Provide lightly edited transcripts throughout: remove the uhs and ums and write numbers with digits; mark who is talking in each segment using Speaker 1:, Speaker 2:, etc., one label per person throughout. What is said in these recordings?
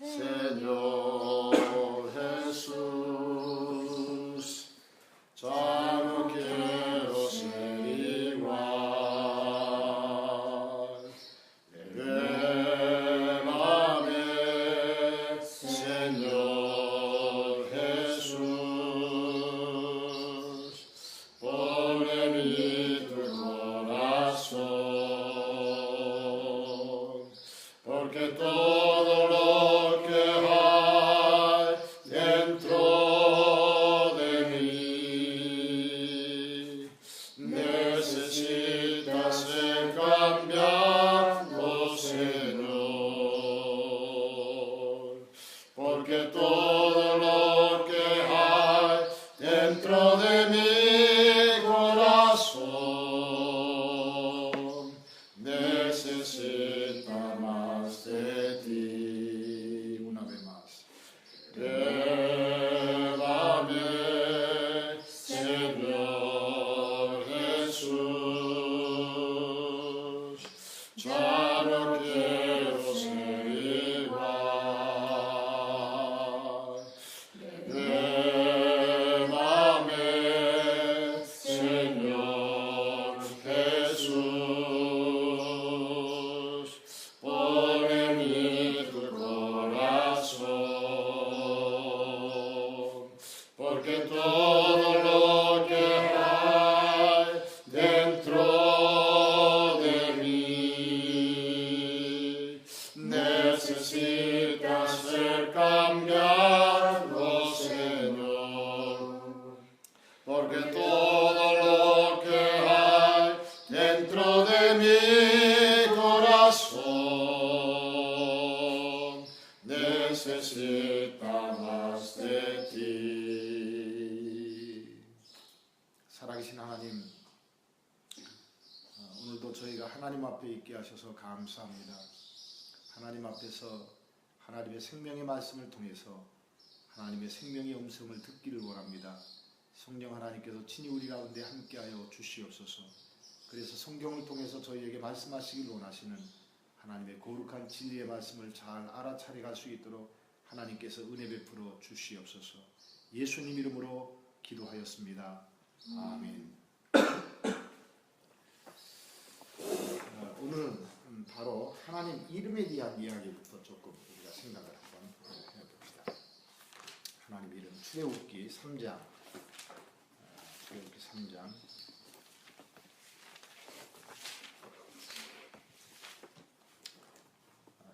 Speaker 1: Señor Jesús, ya no quiero ser igual. Llévame, Señor Jesús, pon en mí tu corazón, porque todo lo que hay dentro de mí necesita ser cambiado, Señor, porque todo lo que hay dentro de mi corazón necesita más de ti. Una vez más. Llévame, Señor Jesús, ya no quiero ser igual. Llévame, Señor Jesús, pon en mí tu corazón, porque todo lo que hay dentro de mí necesita ser cambiado, Señor, porque todo lo que hay dentro de mi corazón necesita más de ti. 살아계신 하나님, 오늘도 저희가 하나님 앞에 있게 하셔서 감사합니다. 하나님 앞에서 하나님의 생명의 말씀을 통해서 하나님의 생명의 음성을 듣기를 원합니다. 성령 하나님께서 친히 우리 가운데 함께하여 주시옵소서. 그래서 성경을 통해서 저희에게 말씀하시길 원하시는 하나님의 거룩한 진리의 말씀을 잘 알아차려갈 수 있도록 하나님께서 은혜 베풀어 주시옵소서. 예수님 이름으로 기도하였습니다. 아멘. 오늘은 바로 하나님 이름에 대한 이야기부터 조금 우리가 생각을 한번 해봅시다. 하나님 이름 출애굽기 3장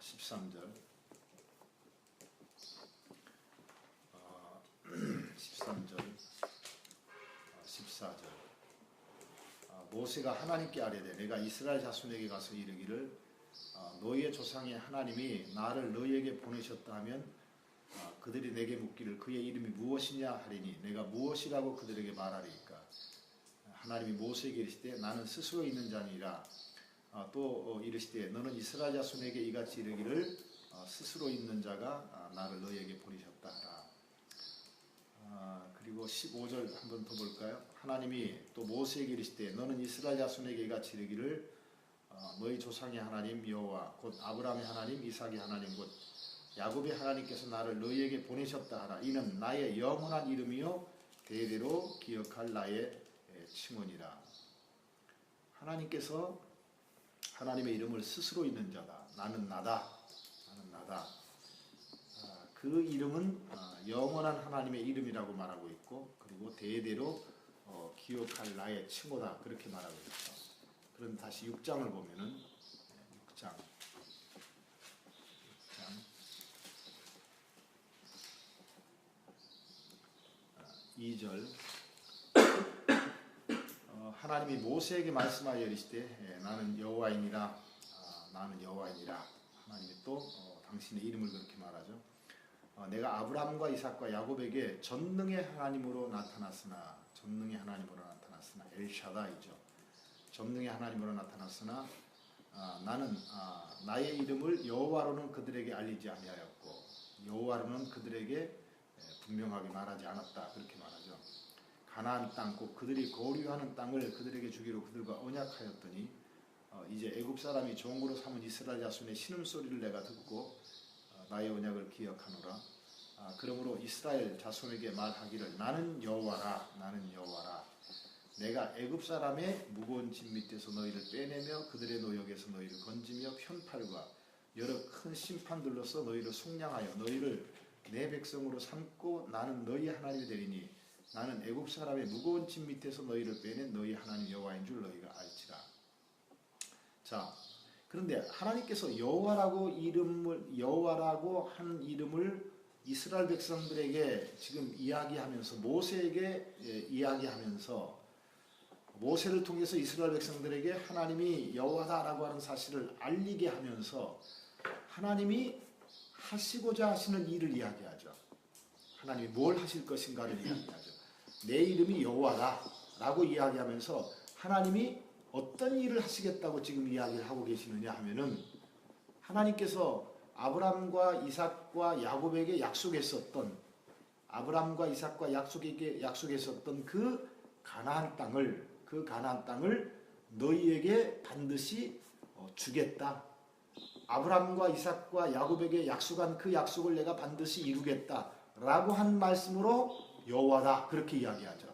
Speaker 1: 13절 14절 모세가 하나님께 아뢰되 내가 이스라엘 자손에게 가서 이르기를 너희의 조상의 하나님이 나를 너희에게 보내셨다 하면 그들이 내게 묻기를 그의 이름이 무엇이냐 하리니 내가 무엇이라고 그들에게 말하리이까. 하나님이 모세에게 이르시되 나는 스스로 있는 자니라. 또 이르시되 너는 이스라엘 자손에게 이같이 이르기를 스스로 있는 자가 나를 너희에게 보내셨다 하라. 그리고 15절 한번 더 볼까요? 하나님이 또 모세에게 이르시되 너는 이스라엘 자손에게 이같이 이르기를 너희 조상의 하나님 여호와 곧 아브라함의 하나님 이삭의 하나님 곧 야곱의 하나님께서 나를 너희에게 보내셨다 하라. 이는 나의 영원한 이름이요 대대로 기억할 나의 칭언이라. 하나님께서 하나님의 이름을 스스로 있는 자다. 나는 나다. 나는 나다. 그 이름은 영원한 하나님의 이름이라고 말하고 있고 그리고 대대로 기억할 나의 칭호다. 그렇게 말하고 있죠. 그럼 다시 6장을 보면은 6장 2절 하나님이 모세에게 말씀하여 이르시되 나는 여호와이니라. 나는 여호와이니라. 하나님이 또 당신의 이름을 그렇게 말하죠. 내가 아브라함과 이삭과 야곱에게 전능의 하나님으로 나타났으나 엘샤다이죠. 전능의 하나님으로 나타났으나 나는 나의 이름을 여호와로는 그들에게 알리지 아니하였고 여호와로는 그들에게 분명하게 말하지 않았다. 그렇게 말하죠. 가나안 땅 곧 그들이 거류하는 땅을 그들에게 주기로 그들과 언약하였더니 이제 애굽 사람이 종으로 삼은 이스라엘 자손의 신음소리를 내가 듣고 나의 언약을 기억하노라. 그러므로 이스라엘 자손에게 말하기를 나는 여호와라. 내가 애굽 사람의 무거운 짐 밑에서 너희를 빼내며 그들의 노역에서 너희를 건지며 편팔과 여러 큰 심판들로서 너희를 속량하여 너희를 내 백성으로 삼고 나는 너희 하나님이 되리니 나는 애굽 사람의 무거운 짐 밑에서 너희를 빼낸 너희 하나님 여호와인 줄 너희가 알지라. 자, 그런데 하나님께서 여호와라고 하는 이름을 이스라엘 백성들에게 지금 이야기하면서 모세에게 이야기하면서 모세를 통해서 이스라엘 백성들에게 하나님이 여호와다라고 하는 사실을 알리게 하면서 하나님이 하시고자 하시는 일을 이야기하죠. 하나님이 뭘 하실 것인가를 이야기하죠. 내 이름이 여호와다 라고 이야기하면서 하나님이 어떤 일을 하시겠다고 지금 이야기를 하고 계시느냐 하면은 하나님께서 아브람과 이삭과 야곱에게 약속했었던 그 가나안 땅을 너희에게 반드시 주겠다. 아브람과 이삭과 야곱에게 약속한 그 약속을 내가 반드시 이루겠다라고 한 말씀으로 여호와다 그렇게 이야기하죠.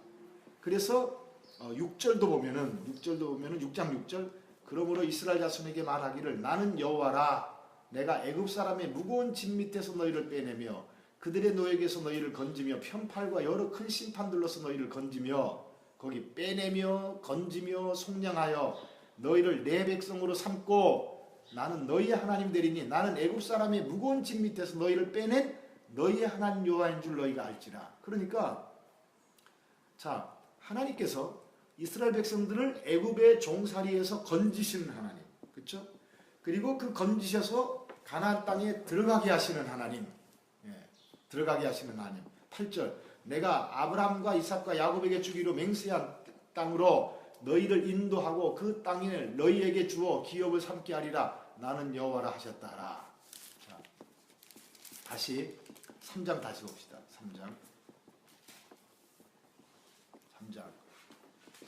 Speaker 1: 그래서 6절도 보면은 6장 6절 그러므로 이스라엘 자손에게 말하기를 나는 여호와라. 내가 애굽 사람의 무거운 짐 밑에서 너희를 빼내며 그들의 노역에서 너희를 건지며 편팔과 여러 큰 심판들로서 너희를 건지며 거기 빼내며 건지며 속량하여 너희를 내 백성으로 삼고 나는 너희의 하나님 되리니 나는 애굽 사람의 무거운 짐 밑에서 너희를 빼낸 너희의 하나님 여호와인 줄 너희가 알지라. 그러니까 자, 하나님께서 이스라엘 백성들을 애굽의 종살이에서 건지시는 하나님, 그렇죠? 그리고 그 건지셔서 가나안 땅에 들어가게 하시는 하나님, 들어가게 하시는 하나님. 8절 내가 아브람과 이삭과 야곱에게 주기로 맹세한 땅으로 너희를 인도하고 그 땅을 너희에게 주어 기업을 삼게 하리라. 나는 여호와라 하셨다라. 자, 다시 3장 다시 봅시다. 3장.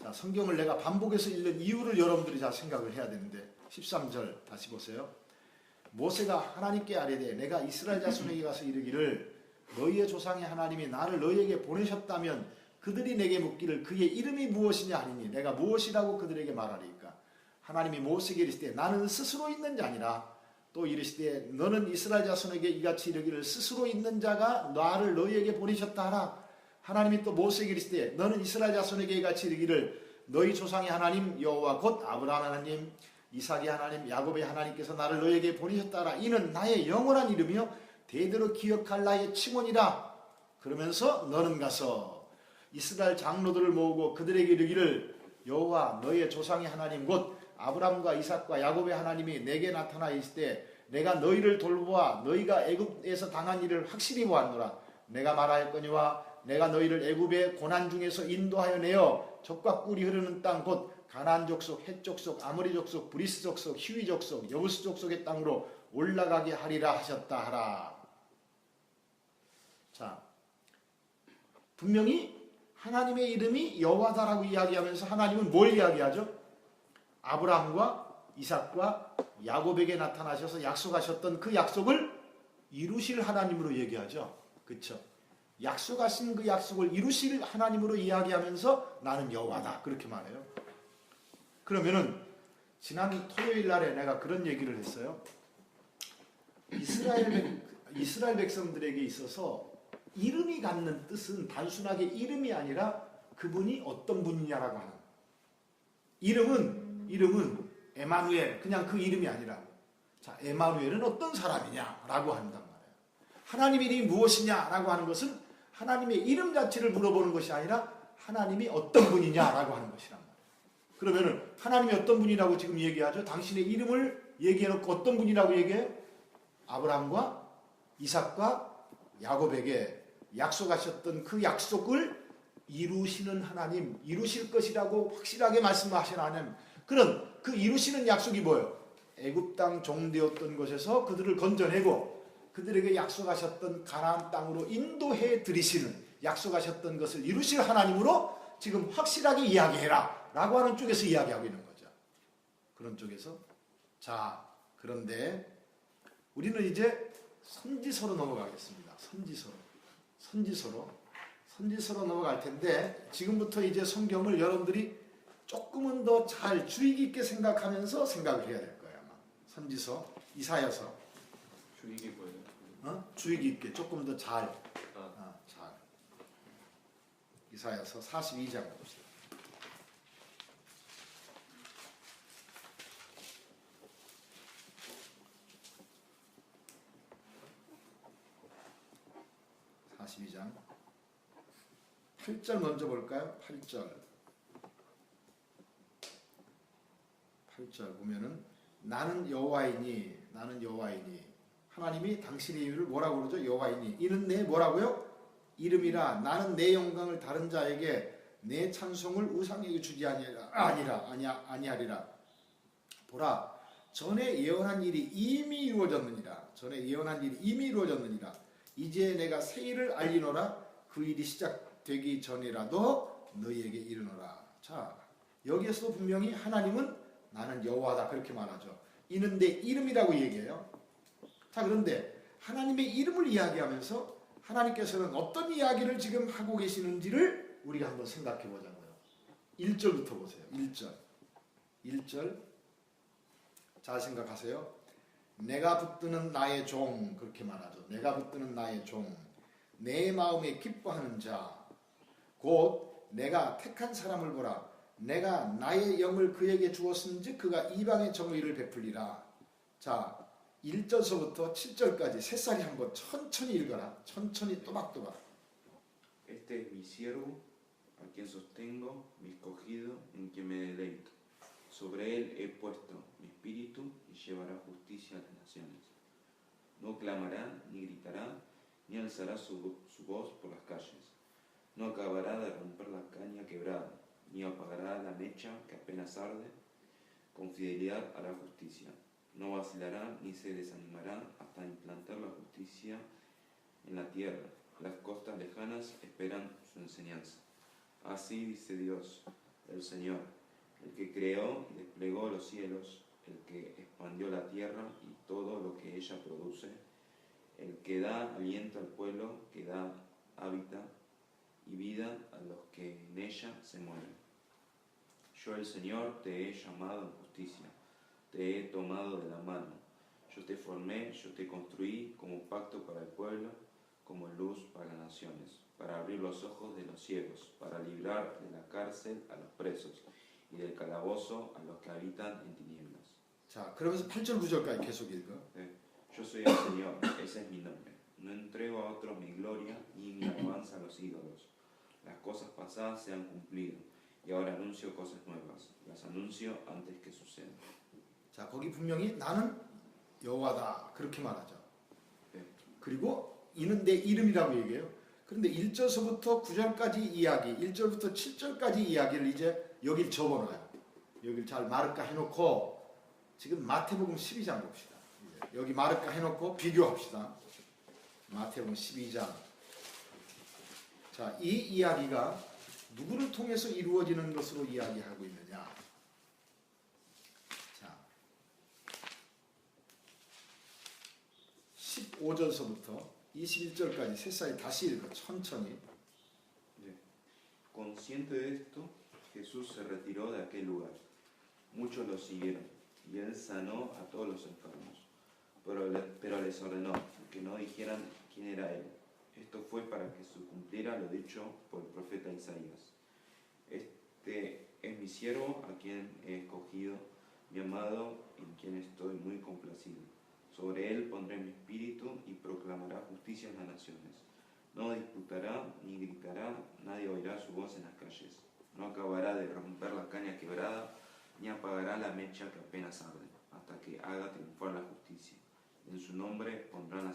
Speaker 1: 자, 성경을 내가 반복해서 읽는 이유를 여러분들이 잘 생각을 해야 되는데 13절 다시 보세요. 모세가 하나님께 아뢰되 내가 이스라엘 자손에게 가서 이르기를 너희의 조상의 하나님이 나를 너희에게 보내셨다면 그들이 내게 묻기를 그의 이름이 무엇이냐 하니니 내가 무엇이라고 그들에게 말하리까. 하나님이 모세에게 이르시되 나는 스스로 있는 자니라. 또 이르시되 너는 이스라엘 자손에게 이같이 이르기를 스스로 있는 자가 나를 너희에게 보내셨다 하라. 하나님이 또 모세에게 이르시되 너는 이스라엘 자손에게 이같이 이르기를 너희 조상의 하나님 여호와 곧 아브라함 하나님 이삭의 하나님 야곱의 하나님께서 나를 너희에게 보내셨다 하라. 이는 나의 영원한 이름이요 대대로 기억할 나의 칭언이라. 그러면서 너는 가서 이스라엘 장로들을 모으고 그들에게 이르기를 여호와 너희의 조상의 하나님 곧 아브람과 이삭과 야곱의 하나님이 내게 나타나 있을 때 내가 너희를 돌보아 너희가 애굽에서 당한 일을 확실히 보았노라. 내가 말하였거니와 내가 너희를 애굽의 고난 중에서 인도하여 내어 젖과 꿀이 흐르는 땅 곧 가나안 족속, 헷 족속, 아모리 족속, 브리스 족속, 히위 족속, 여부스 족속의 땅으로 올라가게 하리라 하셨다 하라. 자, 분명히 하나님의 이름이 여호와다라고 이야기하면서 하나님은 뭘 이야기하죠? 아브라함과 이삭과 야곱에게 나타나셔서 약속하셨던 그 약속을 이루실 하나님으로 얘기하죠. 그렇죠? 약속하신 그 약속을 이루실 하나님으로 이야기하면서 나는 여호와다 그렇게 말해요. 그러면은 지난 토요일 날에 내가 그런 얘기를 했어요. 이스라엘 백성들에게 있어서 이름이 갖는 뜻은 단순하게 이름이 아니라 그분이 어떤 분이냐라고 하는. 이름은 에마누엘 그냥 그 이름이 아니라 자, 에마누엘은 어떤 사람이냐라고 한단 말이에요. 하나님의 이름이 무엇이냐라고 하는 것은 하나님의 이름 자체를 물어보는 것이 아니라 하나님이 어떤 분이냐라고 하는 것이란 말이에요. 그러면은 하나님이 어떤 분이라고 지금 얘기하죠? 당신의 이름을 얘기해놓고 어떤 분이라고 얘기해요? 아브라함과 이삭과 야곱에게 약속하셨던 그 약속을 이루시는 하나님, 이루실 것이라고 확실하게 말씀하신 하나님. 그런 그 이루시는 약속이 뭐예요? 애굽 땅 종되었던 곳에서 그들을 건져내고 그들에게 약속하셨던 가나안 땅으로 인도해 드리시는 약속하셨던 것을 이루실 하나님으로 지금 확실하게 이야기해라 라고 하는 쪽에서 이야기하고 있는 거죠. 그런 쪽에서 자, 그런데 우리는 이제 선지서로 넘어가겠습니다. 선지서로 넘어갈 텐데 지금부터 이제 성경을 여러분들이 조금은 더 잘 주의 깊게 생각하면서 생각을 해야 될 거예요. 아마. 선지서, 이사야서.
Speaker 2: 주의 깊게 뭐예요?
Speaker 1: 주의 깊게 조금 더 잘. 잘. 이사야서 42장 봅시다. (42장) 8절 먼저 볼까요? 8절 보면은 나는 여호와이니 하나님이 당신의 이름을 뭐라고 그러죠? 여호와이니 이는 내 뭐라고요? 이름이라 나는 내 영광을 다른 자에게 내 찬송을 우상에게 주지 아니하리라. 보라 전에 예언한 일이 이미 이루어졌느니라. 이제 내가 새 일을 알리노라. 그 일이 시작되기 전이라도 너희에게 이르노라. 자, 여기에서도 분명히 하나님은 나는 여호와다 그렇게 말하죠. 이는 내 이름이라고 얘기해요. 자, 그런데 하나님의 이름을 이야기하면서 하나님께서는 어떤 이야기를 지금 하고 계시는지를 우리가 한번 생각해 보자고요. 1절부터 보세요. 1절 잘 생각하세요. 내가 붙드는 나의 종, 그렇게 말하죠. 내가 붙드는 나의 종, 내 마음에 기뻐하는 자, 곧 내가 택한 사람을 보라. 내가 나의 영을 그에게 주었은즉 그가 이방의 정의를 베풀리라. 자, 1절서부터 7절까지 세 살이 한번 천천히 읽어라. 천천히 또박또박.
Speaker 3: Este es mi siervo, a quien sostengo, mi escogido, en quien me deleito. Sobre él he puesto mi espíritu y llevará justicia a las naciones. No clamará, ni gritará, ni alzará su voz por las calles. No acabará de romper la caña quebrada, ni apagará la mecha que apenas arde. Con fidelidad hará justicia. No vacilará ni se desanimará hasta implantar la justicia en la tierra. Las costas lejanas esperan su enseñanza. Así dice Dios, el Señor, el que creó y desplegó los cielos, el que expandió la tierra y todo lo que ella produce, el que da aliento al pueblo, que da hábitat y vida a los que en ella se mueven. Yo, el Señor, te he llamado en justicia, te he tomado de la mano. Yo te formé, yo te construí como pacto para el pueblo, como luz para las naciones, para abrir los ojos de los ciegos, para librar de la cárcel a los presos y del calabozo a los que habitan en tinieblas.
Speaker 1: 자, 그러면서 8절 9절까지 계속 읽어.
Speaker 3: Yo soy el Señor, ese es mi nombre. No entrego a otros mi gloria ni mi alabanza a los ídolos. Las cosas pasadas se han cumplido y ahora anuncio cosas nuevas. Las anuncio antes que sucedan.
Speaker 1: 자, 거기 분명히 나는 여호와다 그렇게 말하죠. 그리고 이는 내 이름이라고 얘기해요. 그런데 1절서부터 9절까지 이야기, 1절부터 7절까지 이야기를 이제 여길 접어놔요. 여길 잘 마르까 해놓고 지금 마태복음 12장 봅시다. 여기 마르까 해놓고 비교합시다. 마태복음 12장. 자, 이 이야기가 누구를 통해서 이루어지는 것으로 이야기하고 있느냐. 자, 15절서부터 21절까지 셋사이 다시 읽어 천천히.
Speaker 3: Consciente de esto, Jesús se retiró de aquel lugar. Muchos lo siguieron y él sanó a todos los enfermos. Pero les ordenó que no dijeran quién era él. Esto fue para que se cumpliera lo dicho por el profeta Isaías. Este es mi siervo a quien he escogido, mi amado, en quien estoy muy complacido. Sobre él pondré mi espíritu y proclamará justicia en las naciones. No disputará ni gritará, nadie oirá su voz en las calles. No acabará de romper la caña quebrada, ni apagará la mecha que apenas arde, hasta que haga triunfar la justicia. En su nombre pondrán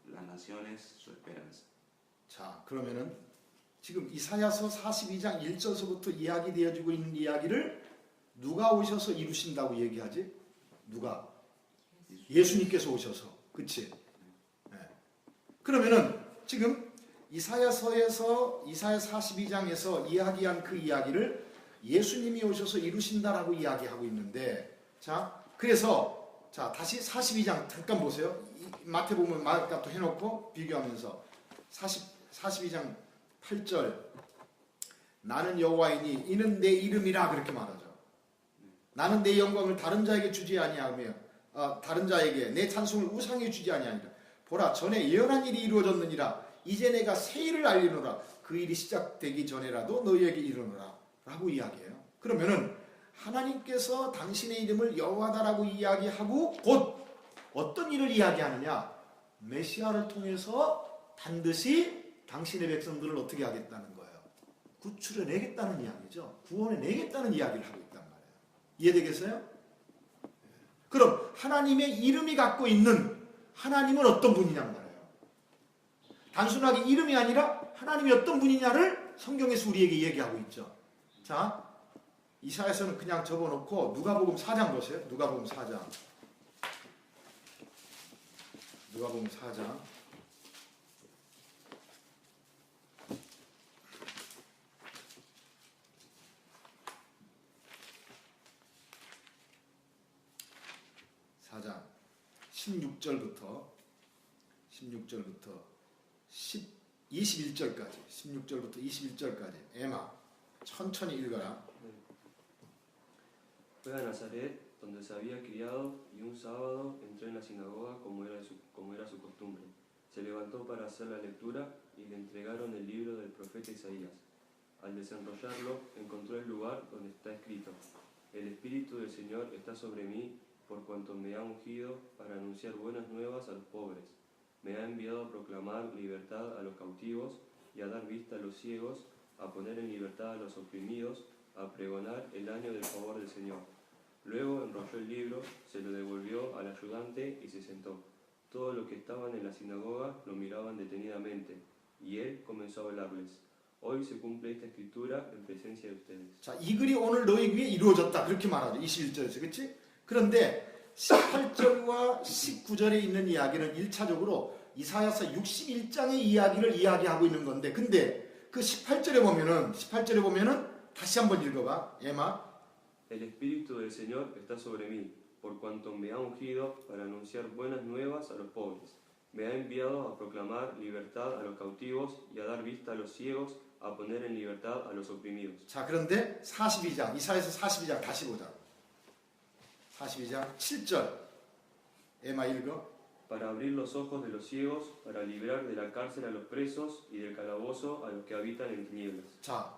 Speaker 3: las naciones su esperanza.
Speaker 1: 자, 그러면은 지금 이사야서 42장 1절서부터 이야기되어지고 있는 이야기를 누가 오셔서 이루신다고 얘기하지? 누가? 예수님께서 오셔서. 그치? 네. 그러면은 지금 이사야서에서 이사야 42장에서 이야기한 그 이야기를 예수님이 오셔서 이루신다라고 이야기하고 있는데, 자, 그래서 자, 다시 42장 잠깐 보세요. 마태복음 마가 또 해놓고 비교하면서 42장 8절 나는 여호와이니 이는 내 이름이라 그렇게 말하죠. 나는 내 영광을 다른 자에게 주지 아니하며 다른 자에게 내 찬송을 우상에 주지 아니하니라. 보라 전에 예언한 일이 이루어졌느니라. 이제 내가 새 일을 알리노라. 그 일이 시작되기 전에라도 너희에게 이르노라 라고 이야기해요. 그러면은 하나님께서 당신의 이름을 여호와다라고 이야기하고 곧 어떤 일을 이야기하느냐? 메시아를 통해서 반드시 당신의 백성들을 어떻게 하겠다는 거예요? 구출해내겠다는 이야기죠. 구원해내겠다는 이야기를 하고 있단 말이에요. 이해되겠어요? 그럼 하나님의 이름이 갖고 있는 하나님은 어떤 분이냔 말이에요. 단순하게 이름이 아니라 하나님이 어떤 분이냐를 성경에서 우리에게 얘기하고 있죠. 자, 이사야서는 그냥 접어놓고 누가복음 4장 보세요. 누가복음 4장. 누가복음 4장. (4장) 16절부터 21절까지 16절부터 21절까지 에마 천천히 읽어라.
Speaker 2: Fue a Nazaret, donde se había criado, y un sábado entró en la sinagoga como era su costumbre. Se levantó para hacer la lectura y le entregaron el libro del profeta Isaías. Al desenrollarlo, encontró el lugar donde está escrito: El Espíritu del Señor está sobre mí, por cuanto me ha ungido para anunciar buenas nuevas a los pobres. Me ha enviado a proclamar libertad a los cautivos y a dar vista a los ciegos, a poner en libertad a los oprimidos, a pregonar el año del favor del Señor. Luego enrolló el libro, se lo devolvió al ayudante y se sentó. Todos los que estaban en la sinagoga lo miraban detenidamente, y él comenzó a hablarles: Hoy se cumple esta escritura en presencia de ustedes.
Speaker 1: 자, 이 글이 오늘 너희 귀에 이루어졌다 그렇게 말하죠. 21절에서 그렇지? 그런데 18절과 19절에 있는 이야기는 1차적으로 이사야서 61장의 이야기를 이야기하고 있는 건데, 근데 그 18절에 보면은 다시 한번 읽어봐. 에마.
Speaker 2: El Espíritu del Señor está sobre mí, por cuanto me ha ungido para anunciar buenas nuevas a los pobres. Me ha enviado a proclamar libertad a los cautivos y a dar vista a los ciegos, a poner en libertad a los oprimidos.
Speaker 1: 자, 그런데 42장, 이사야서 42장 다시 보자. 42장 7절. 에마 읽어.
Speaker 2: Para abrir los ojos de los ciegos, para librar de la cárcel a los presos y del calabozo a los que habitan en tinieblas.
Speaker 1: 자,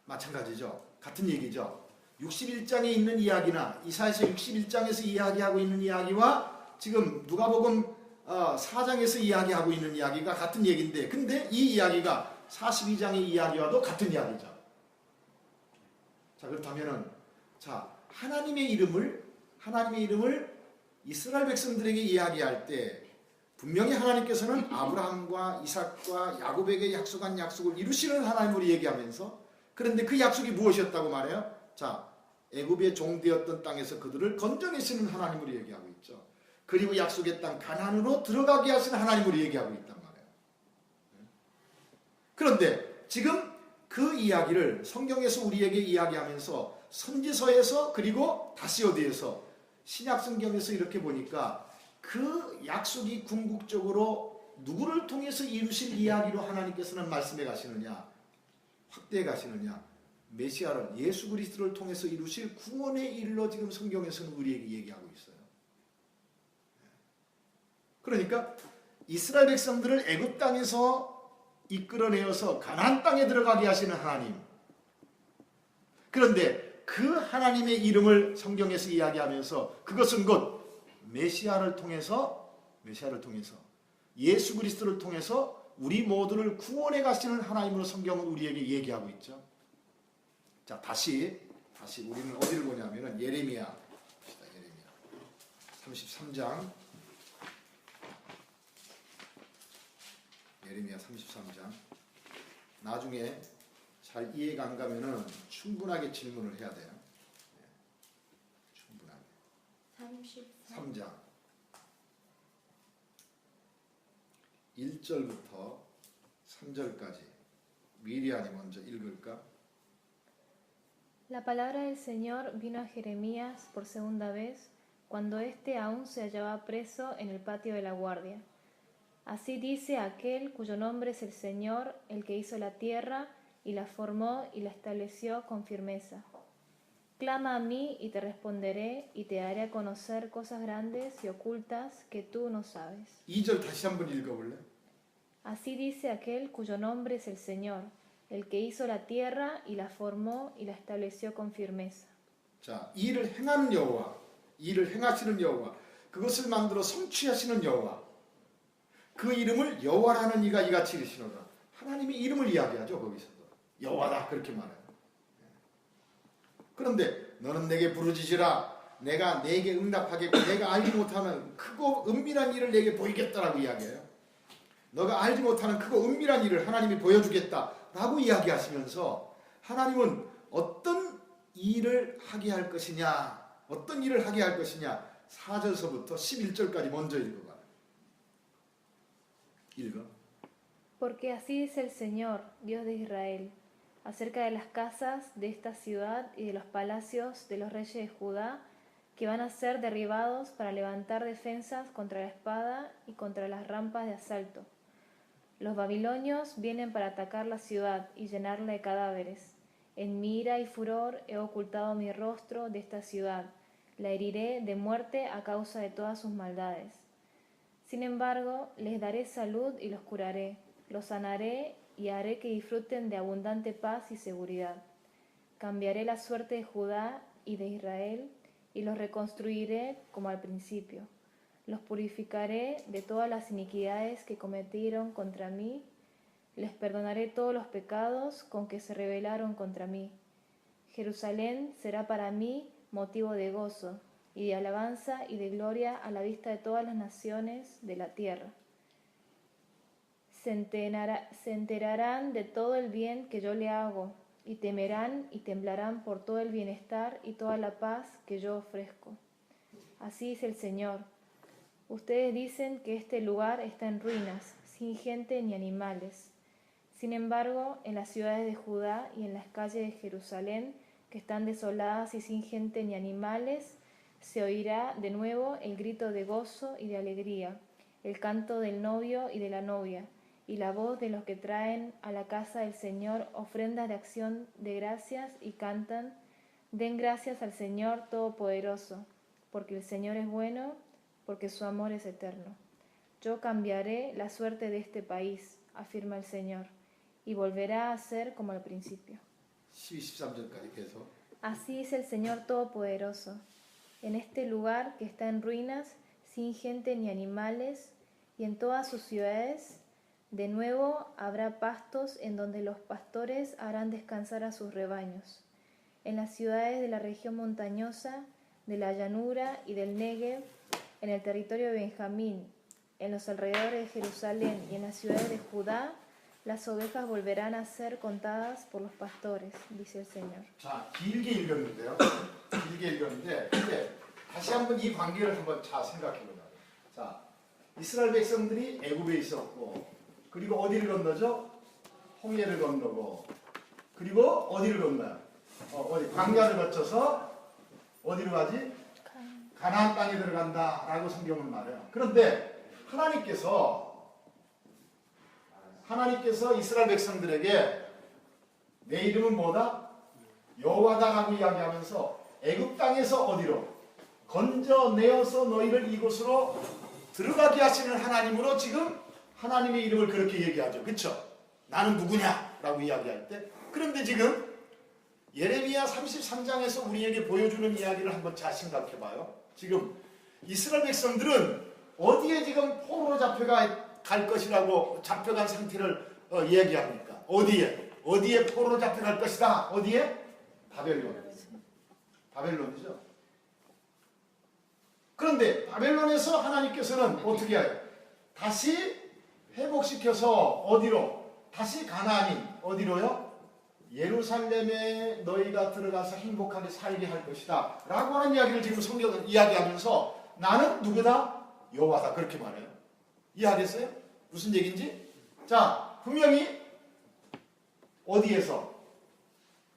Speaker 1: 마찬가지죠. 같은 얘기죠. 61장에 있는 이야기나 이사야서 61장에서 이야기하고 있는 이야기와 지금 누가복음 4장에서 이야기하고 있는 이야기가 같은 얘기인데, 근데 이 이야기가 42장의 이야기와도 같은 이야기죠. 자, 그렇다면은 자, 하나님의 이름을 이스라엘 백성들에게 이야기할 때 분명히 하나님께서는 아브라함과 이삭과 야곱에게 약속한 약속을 이루시는 하나님으로 얘기하면서, 그런데 그 약속이 무엇이었다고 말해요? 자, 애굽의 종되었던 땅에서 그들을 건져내시는 하나님으로 얘기하고 있죠. 그리고 약속의 땅 가나안으로 들어가게 하시는 하나님으로 얘기하고 있단 말이에요. 그런데 지금 그 이야기를 성경에서 우리에게 이야기하면서 선지서에서 그리고 다시 어디에서 신약성경에서 이렇게 보니까 그 약속이 궁극적으로 누구를 통해서 이루실 이야기로 하나님께서는 말씀해 가시느냐, 확대해 가시느냐, 메시아를 예수 그리스도를 통해서 이루실 구원의 일로 지금 성경에서는 우리에게 얘기하고 있어요. 그러니까 이스라엘 백성들을 애굽 땅에서 이끌어내어서 가나안 땅에 들어가게 하시는 하나님, 그런데 그 하나님의 이름을 성경에서 이야기하면서 그것은 곧 메시아를 통해서 예수 그리스도를 통해서 우리 모두를 구원해 가시는 하나님으로 성경은 우리에게 얘기하고 있죠. 자, 다시 우리는 어디를 보냐면은 예레미야 33장. 예레미야 33장. 나중에 잘 이해가 안 가면은 충분하게 질문을 해야 돼요. 충분하게. 33장 1절부터 3절까지 미리안이 먼저 읽을까?
Speaker 4: La palabra del Señor vino a Jeremías por segunda vez cuando éste aún se hallaba preso en el patio de la guardia. Así dice aquel cuyo nombre es el Señor, el que hizo la tierra y la formó y la estableció con firmeza. Clama a mí y te responderé y te haré a conocer cosas grandes y ocultas que tú no sabes.
Speaker 1: 2절 다시 한번 읽어볼래?
Speaker 4: Así dice aquel cuyo nombre es el Señor, el que hizo la tierra y la formó y la estableció con firmeza.
Speaker 1: 자, 일을 행하는 여호와, 일을 행하시는 여호와, 그것을 만들어 성취하시는 여호와, 그 이름을 여호와라는 이가 이같이 이르시노라. 하나님의 이름을 이야기하죠. 거기서도 여호와다 그렇게 말해요. 그런데 너는 내게 부르짖으라. 내가 내게 응답하겠고 내가 알지 못하는 크고 은밀한 일을 내게 보이겠다라고 이야기해요. 너가 알지 못하는 크고 은밀한 일을 하나님이 보여주겠다라고 이야기하시면서 하나님은 어떤 일을 하게 할 것이냐, 어떤 일을 하게 할 것이냐 4절서부터 11절까지 먼저 읽어봐요. 읽어.
Speaker 4: Porque así dice el Señor, Dios de Israel, acerca de las casas de esta ciudad y de los palacios de los reyes de Judá, que van a ser derribados para levantar defensas contra la espada y contra las rampas de asalto. Los babilonios vienen para atacar la ciudad y llenarla de cadáveres. En mi ira y furor he ocultado mi rostro de esta ciudad, la heriré de muerte a causa de todas sus maldades. Sin embargo, les daré salud y los curaré, los sanaré y haré que disfruten de abundante paz y seguridad. Cambiaré la suerte de Judá y de Israel y los reconstruiré como al principio. Los purificaré de todas las iniquidades que cometieron contra mí. Les perdonaré todos los pecados con que se rebelaron contra mí. Jerusalén será para mí motivo de gozo y de alabanza y de gloria a la vista de todas las naciones de la tierra. Se enterarán de todo el bien que yo le hago, y temerán y temblarán por todo el bienestar y toda la paz que yo ofrezco. Así dice el Señor. Ustedes dicen que este lugar está en ruinas, sin gente ni animales. Sin embargo, en las ciudades de Judá y en las calles de Jerusalén, que están desoladas y sin gente ni animales, se oirá de nuevo el grito de gozo y de alegría, el canto del novio y de la novia, y la voz de los que traen a la casa del Señor ofrendas de acción de gracias y cantan: den gracias al Señor Todopoderoso, porque el Señor es bueno, porque su amor es eterno. Yo cambiaré la suerte de este país, afirma el Señor, y volverá a ser como al principio.
Speaker 1: 13절까지 계속.
Speaker 4: Así dice el Señor Todopoderoso. En este lugar que está en ruinas, sin gente ni animales, y en todas sus ciudades, de nuevo habrá pastos en donde los pastores harán descansar a sus rebaños. En las ciudades de la región montañosa, de la llanura y del Negev, en el territorio de Benjamín, en los alrededores de Jerusalén y en las ciudades de Judá, las ovejas volverán a ser contadas por los pastores, dice el Señor.
Speaker 1: 자, 길게 읽었는데요. 길게 읽었는데 근데 다시 한번 이 관계를 한번 잘 생각해 보자. 자, 이스라엘 백성들이 애굽에 있었고 그리고 어디를 건너죠? 홍해를 건너고 그리고 어디를 건너요? 어디 광야를 거쳐서 어디로 가지? 가나안 땅에 들어간다라고 성경은 말해요. 그런데 하나님께서 이스라엘 백성들에게 내 이름은 뭐다? 여호와다라고 이야기하면서 애굽 땅에서 어디로 건져내어서 너희를 이곳으로 들어가게 하시는 하나님으로 지금 하나님의 이름을 그렇게 얘기하죠. 그렇죠? 나는 누구냐라고 이야기할 때. 그런데 지금 예레미야 33장에서 우리에게 보여주는 이야기를 한번 잘 생각해 봐요. 지금 이스라엘 백성들은 어디에 지금 포로로 잡혀갈 것이라고 잡혀간 상태를 얘기합니까? 어디에 포로로 잡혀갈 것이다. 어디에? 바벨론이죠. 그런데 바벨론에서 하나님께서는 어떻게 해요? 다시 회복시켜서 어디로? 다시 가나안인 어디로요? 예루살렘에 너희가 들어가서 행복하게 살게 할 것이다 라고 하는 이야기를 지금 성경은 이야기하면서 나는 누구다? 여호와다 그렇게 말해요. 이해하겠어요? 무슨 얘기인지? 자, 분명히 어디에서?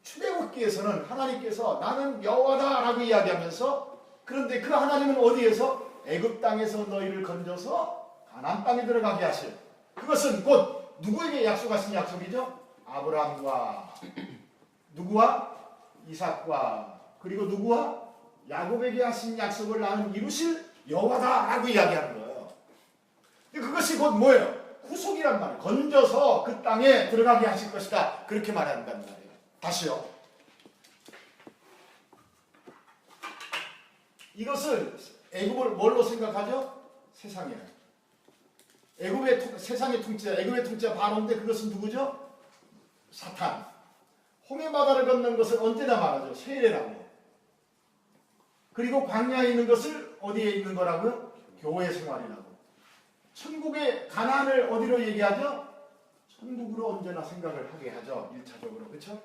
Speaker 1: 출애굽기에서는 하나님께서 나는 여호와다 라고 이야기하면서 그런데 그 하나님은 어디에서? 애굽 땅에서 너희를 건져서 가나안 땅에 들어가게 하실. 그것은 곧 누구에게 약속하신 약속이죠? 아브라함과 누구와? 이삭과 그리고 누구와? 야곱에게 하신 약속을 나는 이루실 여호와다라고 이야기하는 거예요. 그것이 곧 뭐예요? 구속이란 말이에요. 건져서 그 땅에 들어가게 하실 것이다. 그렇게 말한단 말이에요. 다시요. 이것을 애굽을 뭘로 생각하죠? 세상이에요. 애굽의 세상의 통치자, 애굽의 통치자 바로인데 그것은 누구죠? 사탄. 홍해 바다를 건넌 것을 언제나 말하죠. 세례라고. 그리고 광야에 있는 것을 어디에 있는 거라고요? 교회 생활이라고. 천국의 가나안을 어디로 얘기하죠? 천국으로 언제나 생각을 하게 하죠. 1차적으로. 그렇죠?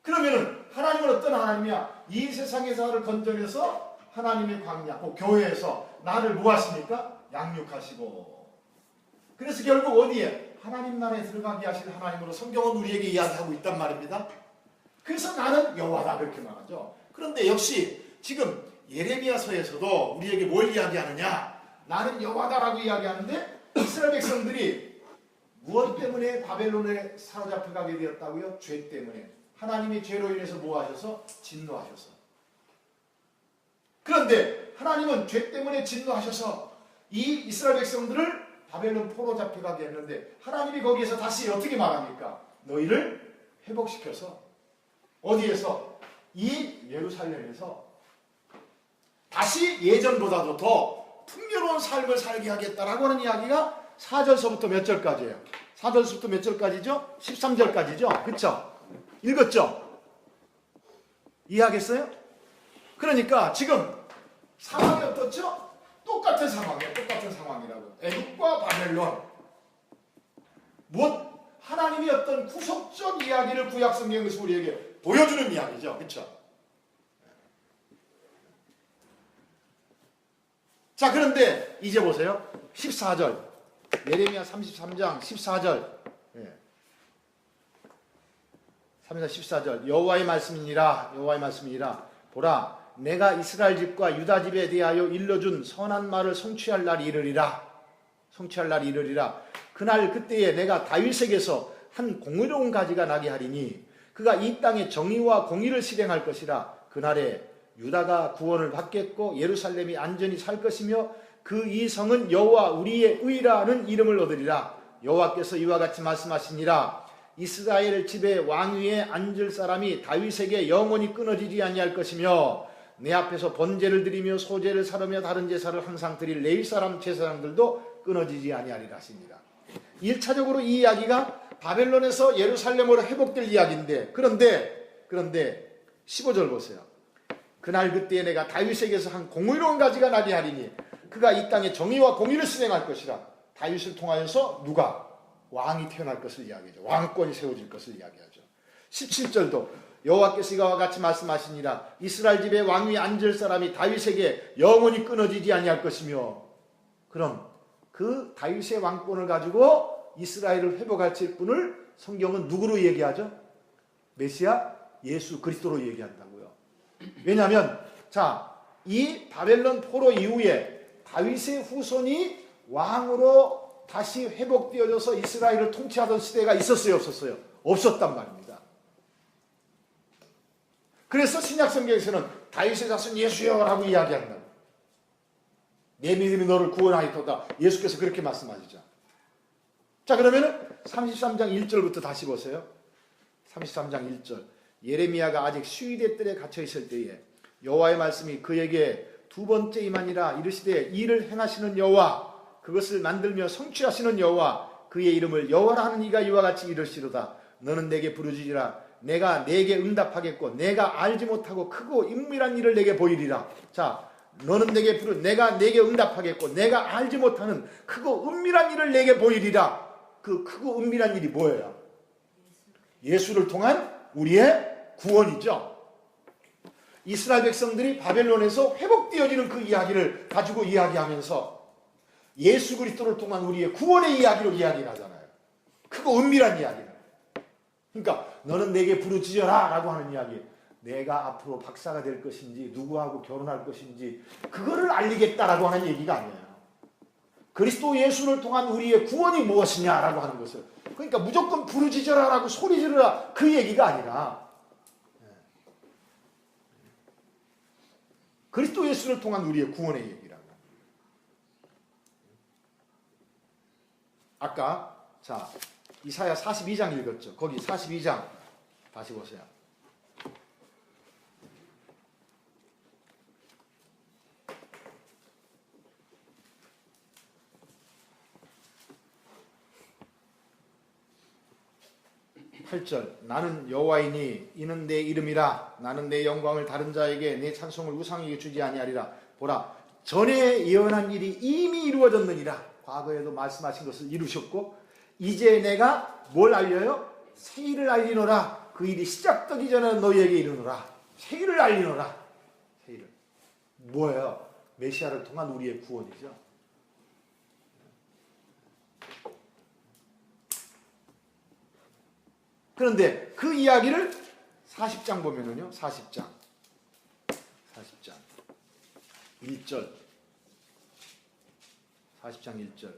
Speaker 1: 그러면은 하나님은 어떤 하나님이야? 이 세상에서 나를 건져내서 하나님의 광야, 그 교회에서 나를 뭐 하십니까? 양육하시고. 그래서 결국 어디에? 하나님 나라에 들어가게 하실 하나님으로 성경은 우리에게 이야기하고 있단 말입니다. 그래서 나는 여호와다 그렇게 말하죠. 그런데 역시 지금 예레미야서에서도 우리에게 뭘 이야기하느냐? 나는 여호와다라고 이야기하는데 이스라엘 백성들이 무엇 때문에 바벨론에 사로잡혀가게 되었다고요? 죄 때문에. 하나님이 죄로 인해서 뭐 하셔서? 진노하셔서. 그런데 하나님은 죄 때문에 진노하셔서 이 이스라엘 백성들을 바벨론 포로 잡혀가게 했는데 하나님이 거기에서 다시 어떻게 말합니까? 너희를 회복시켜서 어디에서? 이 예루살렘에서 다시 예전보다도 더 풍요로운 삶을 살게 하겠다라고 하는 이야기가 4절서부터 몇 절까지예요? 4절서부터 몇 절까지죠? 13절까지죠? 그쵸? 읽었죠? 이해하겠어요? 그러니까 지금 상황이 어떻죠? 똑같은 상황이에요. 똑같은 상황이라고. 애굽과 바벨론. 무엇? 하나님이 어떤 구속적 이야기를 구약 성경에서 우리에게 보여주는 이야기죠. 그렇죠? 자, 그런데 이제 보세요. 14절. 예레미야 33장 14절. 14절. 여호와의 말씀이니라. 여호와의 말씀이니라. 보라, 내가 이스라엘 집과 유다 집에 대하여 일러준 선한 말을 성취할 날이 이르리라. 성취할 날이 이르리라. 그날 그때에 내가 다윗에게서 한 공의로운 가지가 나게 하리니 그가 이 땅에 정의와 공의를 실행할 것이라. 그날에 유다가 구원을 받겠고 예루살렘이 안전히 살 것이며 그 이 성은 여호와 우리의 의라는 이름을 얻으리라. 여호와께서 이와 같이 말씀하시니라. 이스라엘 집의 왕위에 앉을 사람이 다윗에게 영원히 끊어지지 아니할 것이며 내 앞에서 번제를 드리며 소제를 사르며 다른 제사를 항상 드릴 레위 사람 제사장들도 끊어지지 아니하리라 하십니다. 1차적으로 이 이야기가 바벨론에서 예루살렘으로 회복될 이야기인데 그런데 15절 보세요. 그날 그때에 내가 다윗에게서 한 공의로운 가지가 나게 하리니 그가 이 땅에 정의와 공의를 실행할 것이라. 다윗을 통하여서 누가? 왕이 태어날 것을 이야기하죠. 왕권이 세워질 것을 이야기하죠. 17절도 여호와께서 이와 같이 말씀하시니라. 이스라엘 집의 왕위에 앉을 사람이 다윗에게 영원히 끊어지지 아니할 것이며. 그럼 그 다윗의 왕권을 가지고 이스라엘을 회복할 분을 성경은 누구로 얘기하죠? 메시아 예수 그리스도로 얘기한다고요. 왜냐하면 이 바벨론 포로 이후에 다윗의 후손이 왕으로 다시 회복되어져서 이스라엘을 통치하던 시대가 있었어요? 없었어요? 없었단 말입니다. 그래서 신약 성경에서는 다윗의 자손 예수여라고 이야기한다고. 내 믿음이 너를 구원하리로다. 예수께서 그렇게 말씀하시죠. 자, 그러면은 33장 1절부터 다시 보세요. 33장 1절. 예레미야가 아직 수위대 뜰에 갇혀 있을 때에 여호와의 말씀이 그에게 두 번째 임하니라. 이르시되 이를 행하시는 여호와, 그것을 만들며 성취하시는 여호와, 그의 이름을 여호와라 하는 이가 이와 같이 이르시로다. 너는 내게 부르짖으라. 내가 내게 응답하겠고 내가 알지 못하고 크고 은밀한 일을 내게 보이리라. 자, 너는 내가 내게 응답하겠고 내가 알지 못하는 크고 은밀한 일을 내게 보이리라. 그 크고 은밀한 일이 뭐예요? 예수를 통한 우리의 구원이죠. 이스라엘 백성들이 바벨론에서 회복되어지는 그 이야기를 가지고 이야기하면서 예수 그리스도를 통한 우리의 구원의 이야기로 이야기를 하잖아요. 크고 은밀한 이야기. 그러니까 너는 내게 부르짖어라 라고 하는 이야기. 내가 앞으로 박사가 될 것인지 누구하고 결혼할 것인지 그거를 알리겠다라고 하는 얘기가 아니에요. 그리스도 예수를 통한 우리의 구원이 무엇이냐라고 하는 것을, 그러니까 무조건 부르짖어라라고 소리 지르라 그 얘기가 아니라 그리스도 예수를 통한 우리의 구원의 얘기라고. 아까 자 이사야 42장 읽었죠. 거기 42장 다시 보세요. 나는 여호와이니 이는 내 이름이라. 나는 내 영광을 다른 자에게 내 찬송을 우상에게 주지 아니하리라. 보라 전에 예언한 일이 이미 이루어졌느니라. 과거에도 말씀하신 것을 이루셨고 이제 내가 뭘 알려요? 새 일을 알리노라. 그 일이 시작되기 전에 너희에게 이르노라. 새 일을 알리노라. 새 일을 뭐예요? 메시아를 통한 우리의 구원이죠. 그런데 그 이야기를 40장 보면은요. 40장 1절 40장 1절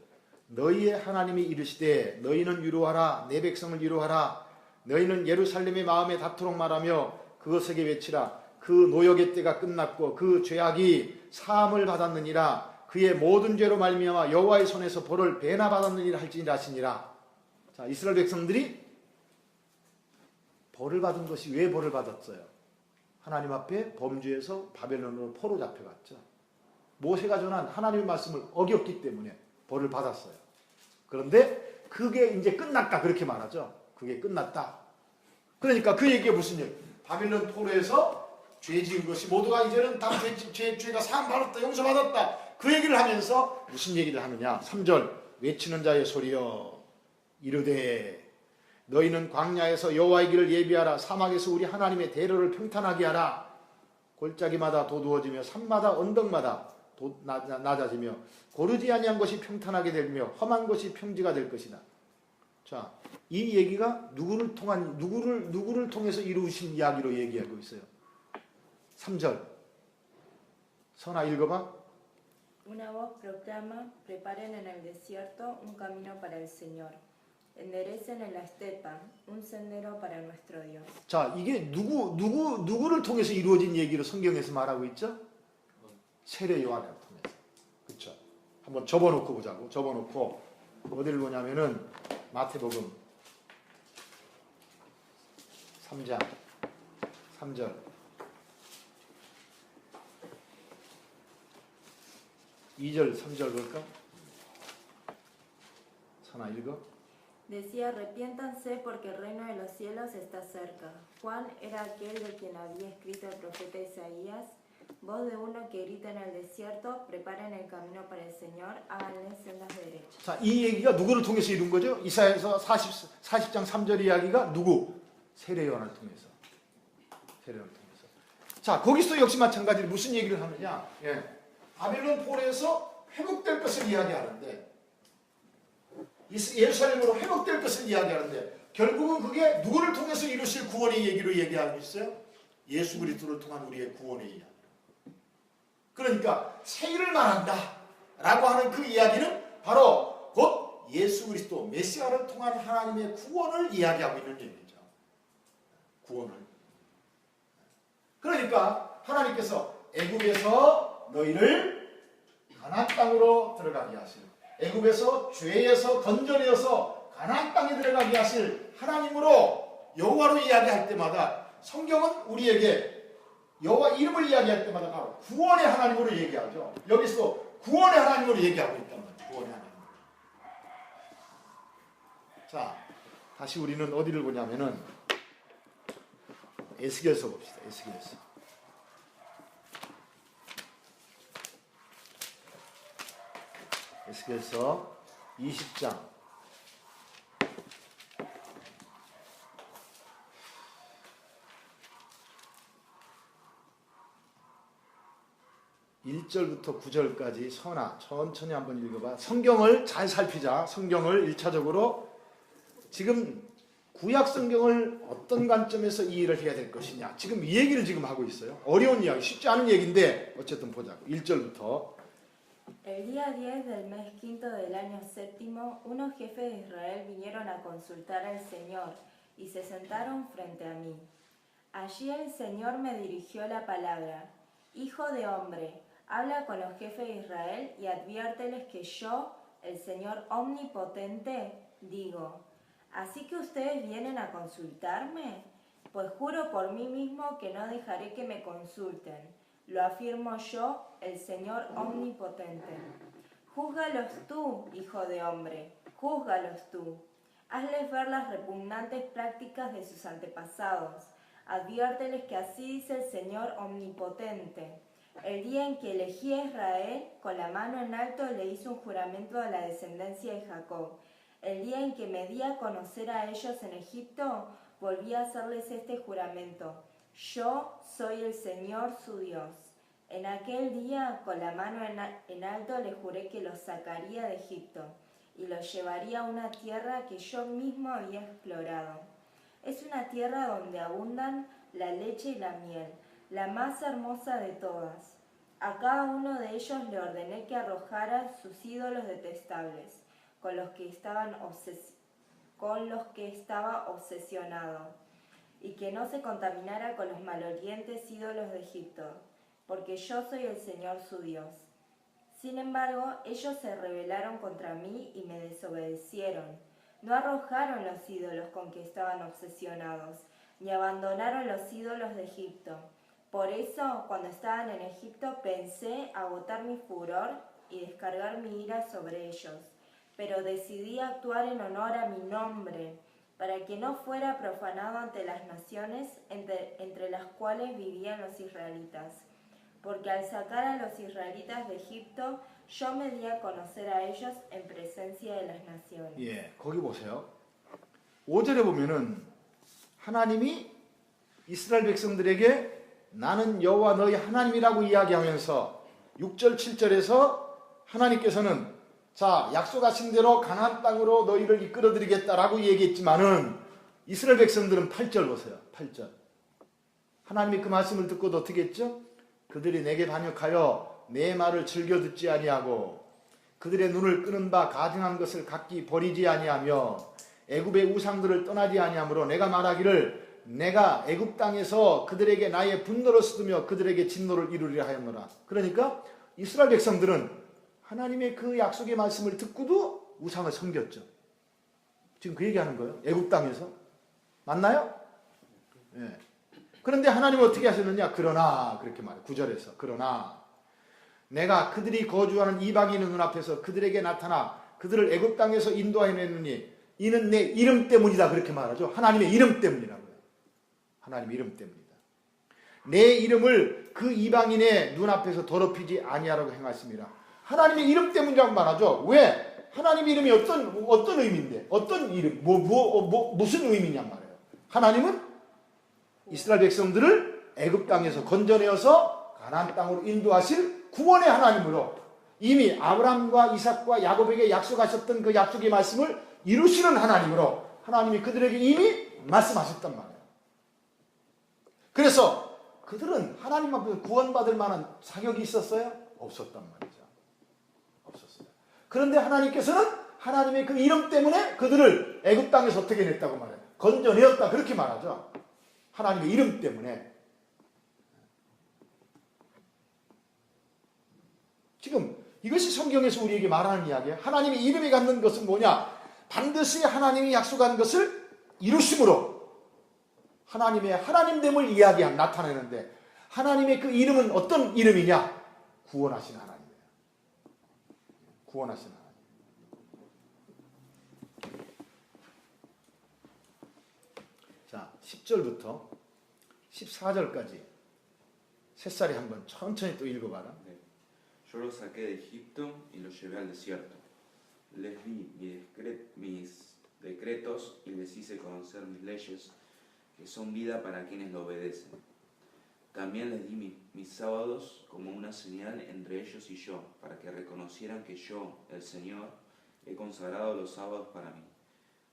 Speaker 1: 너희의 하나님이 이르시되 너희는 위로하라. 내 백성을 위로하라. 너희는 예루살렘의 마음에 닿도록 말하며 그것에게 외치라. 그 노역의 때가 끝났고 그 죄악이 사함을 받았느니라. 그의 모든 죄로 말미암아 여호와의 손에서 벌을 배나 받았느니라 할지니라 하시니라. 자, 이스라엘 백성들이 벌을 받은 것이 왜 벌을 받았어요? 하나님 앞에 범죄해서 바벨론으로 포로 잡혀갔죠. 모세가 전한 하나님의 말씀을 어겼기 때문에 벌을 받았어요. 그런데 그게 이제 끝났다 그렇게 말하죠. 그게 끝났다. 그러니까 그 얘기가 무슨 얘기? 바벨론 포로에서 죄 지은 것이 모두가 이제는 다 죄가 사함받았다 용서받았다. 그 얘기를 하면서 무슨 얘기를 하느냐? 3절 외치는 자의 소리여 이르되 너희는 광야에서 여호와의 길을 예비하라. 사막에서 우리 하나님의 대로를 평탄하게 하라. 골짜기마다 도두어지며 산마다 언덕마다 낮아지며 고르지 아니한 것이 평탄하게 되며 험한 것이 평지가 될 것이다. 자, 이 얘기가 누구를 통해서 이루어진 이야기로 얘기하고 있어요. 3절 선아 읽어봐.
Speaker 5: Una voz proclama, preparen en el desierto un camino para el Señor. Enderecen en la estepa un sendero para nuestro Dios.
Speaker 1: 자, 이게 누구를 통해서 이루어진 얘기로 성경에서 말하고 있죠? 세례 요한을 통해서. 그렇죠? 한번 접어놓고 보자고. 접어놓고 어디를 보냐면은 마태복음 3장 3절 2절 3절 볼까? 선아 읽어.
Speaker 5: Decía, arrepiéntanse porque el reino de los cielos está cerca. Juan era aquel de quien había escrito el profeta Isaías. Voz de uno que grita en el desierto, preparen el camino para el Señor, háganle sendas derechas.
Speaker 1: 자, 이 얘기가 누구를 통해서 이룬 거죠? 이사야서 40장 3절 이야기가 누구? 세례 요한을 통해서. 세례 요한을 통해서. 자, 거기서 역시 마찬가지로 무슨 얘기를 하느냐? 바벨론 포로에서 회복될 것을 이야기하는데, 예루살렘으로 회복될 것을 이야기하는데, 결국은 그게 누구를 통해서 이루실 구원의 얘기로 얘기하고 있어요? 예수 그리스도를 통한 우리의 구원의 이야기. 그러니까 새 일을 말한다 라고 하는 그 이야기는 바로 곧 예수 그리스도 메시아를 통한 하나님의 구원을 이야기하고 있는 얘기죠. 구원을. 그러니까 하나님께서 애굽에서 너희를 가나안 땅으로 들어가게 하실, 애굽에서 죄에서 건져내어서 가나안 땅에 들어가게 하실 하나님으로 여호와로 이야기할 때마다 성경은 우리에게 여호와 이름을 이야기할 때마다 바로 구원의 하나님으로 얘기하죠. 여기서 구원의 하나님으로 얘기하고 있단 말이에요. 구원의 하나님. 자, 다시 우리는 어디를 보냐면은 에스겔서 봅시다. 에스겔서. 에스겔서 20장 1절부터 9절까지 선아 천천히 한번 읽어봐. 성경을 잘 살피자. 성경을 1차적으로 지금 구약 성경을 어떤 관점에서 이해를 해야 될 것이냐. 지금 이 얘기를 지금 하고 있어요. 어려운 이야기, 쉽지 않은 얘기인데 어쨌든 보자고. 1절부터.
Speaker 5: El día 10 del mes quinto del año séptimo, unos jefes de Israel vinieron a consultar al Señor y se sentaron frente a mí. Allí el Señor me dirigió la palabra: Hijo de hombre, habla con los jefes de Israel y adviérteles que yo, el Señor omnipotente, digo: ¿Así que ustedes vienen a consultarme? Pues juro por mí mismo que no dejaré que me consulten. Lo afirmo yo, el Señor omnipotente. Júzgalos tú, hijo de hombre, júzgalos tú. Hazles ver las repugnantes prácticas de sus antepasados. Adviérteles que así dice el Señor omnipotente. El día en que elegí a Israel, con la mano en alto le hice un juramento a la descendencia de Jacob. El día en que me di a conocer a ellos en Egipto, volví a hacerles este juramento: yo soy el Señor su Dios. En aquel día, con la mano en alto, les juré que los sacaría de Egipto y los llevaría a una tierra que yo mismo había explorado. Es una tierra donde abundan la leche y la miel, la más hermosa de todas. A cada uno de ellos le ordené que arrojara sus ídolos detestables, con los que estaba obsesionado, y que no se contaminara con los malolientes ídolos de Egipto, porque yo soy el Señor su Dios. Sin embargo, ellos se rebelaron contra mí y me desobedecieron. No arrojaron los ídolos con que estaban obsesionados, ni abandonaron los ídolos de Egipto. Por eso, cuando estaban en Egipto, pensé agotar mi furor y descargar mi ira sobre ellos. Pero decidí actuar en honor a mi nombre, para que no fuera profanado ante las naciones entre las cuales vivían los israelitas. Porque al sacar a los israelitas de Egipto, yo me di a conocer a ellos en presencia de las naciones.
Speaker 1: 예, 거기 보세요. 5절에 보면은 하나님이 이스라엘 백성들에게 나는 여호와 너희 하나님이라고 이야기하면서 6절, 7절에서 하나님께서는 자, 약속하신 대로 가나안 땅으로 너희를 이끌어드리겠다라고 얘기했지만은 이스라엘 백성들은 8절 보세요. 8절. 하나님이 그 말씀을 듣고도 어떻게 했죠? 그들이 내게 반역하여 내 말을 즐겨 듣지 아니하고 그들의 눈을 끄는 바 가증한 것을 각기 버리지 아니하며 애굽의 우상들을 떠나지 아니하므로 내가 말하기를 내가 애굽 땅에서 그들에게 나의 분노를 쏟으며 그들에게 진노를 이루리라 하였노라. 그러니까 이스라엘 백성들은 하나님의 그 약속의 말씀을 듣고도 우상을 섬겼죠. 지금 그 얘기하는 거예요. 애굽 땅에서. 맞나요? 예. 그런데 하나님은 어떻게 하셨느냐? 그러나 그렇게 말해요. 9절에서 그러나 내가 그들이 거주하는 이방인의 눈앞에서 그들에게 나타나 그들을 애굽 땅에서 인도하였느니 이는 내 이름 때문이다. 그렇게 말하죠. 하나님의 이름 때문이라고요. 하나님의 이름 때문이다. 내 이름을 그 이방인의 눈앞에서 더럽히지 아니하라고 행하십니다. 하나님의 이름 때문이라고 말하죠. 왜? 하나님의 이름이 어떤 의미인데? 어떤 이름? 무슨 의미냔 말이에요. 하나님은 이스라엘 백성들을 애굽 땅에서 건져내어서 가나안 땅으로 인도하실 구원의 하나님으로 이미 아브라함과 이삭과 야곱에게 약속하셨던 그 약속의 말씀을 이루시는 하나님으로 하나님이 그들에게 이미 말씀하셨단 말이에요. 그래서 그들은 하나님 앞에서 구원받을 만한 자격이 있었어요? 없었단 말이죠. 없었어요. 그런데 하나님께서는 하나님의 그 이름 때문에 그들을 애굽 땅에서 어떻게 냈다고 말해요? 건져내었다. 그렇게 말하죠. 하나님의 이름 때문에. 지금 이것이 성경에서 우리에게 말하는 이야기예요. 하나님의 이름이 갖는 것은 뭐냐? 반드시 하나님이 약속한 것을 이루심으로 하나님의 하나님됨을 나타내는데 하나님의 그 이름은 어떤 이름이냐? 구원하신 하나님이에요. 구원하신 하나님. 자, 10절부터 14절까지 셋살이 한번 천천히 또 읽어봐라.
Speaker 3: Yo los saqué de Egipto y los llevé al desierto. Les di mis decretos y les hice conocer mis leyes, que son vida para quienes lo obedecen. También les di mis sábados como una señal entre ellos y yo, para que reconocieran que yo, el Señor, he consagrado los sábados para mí.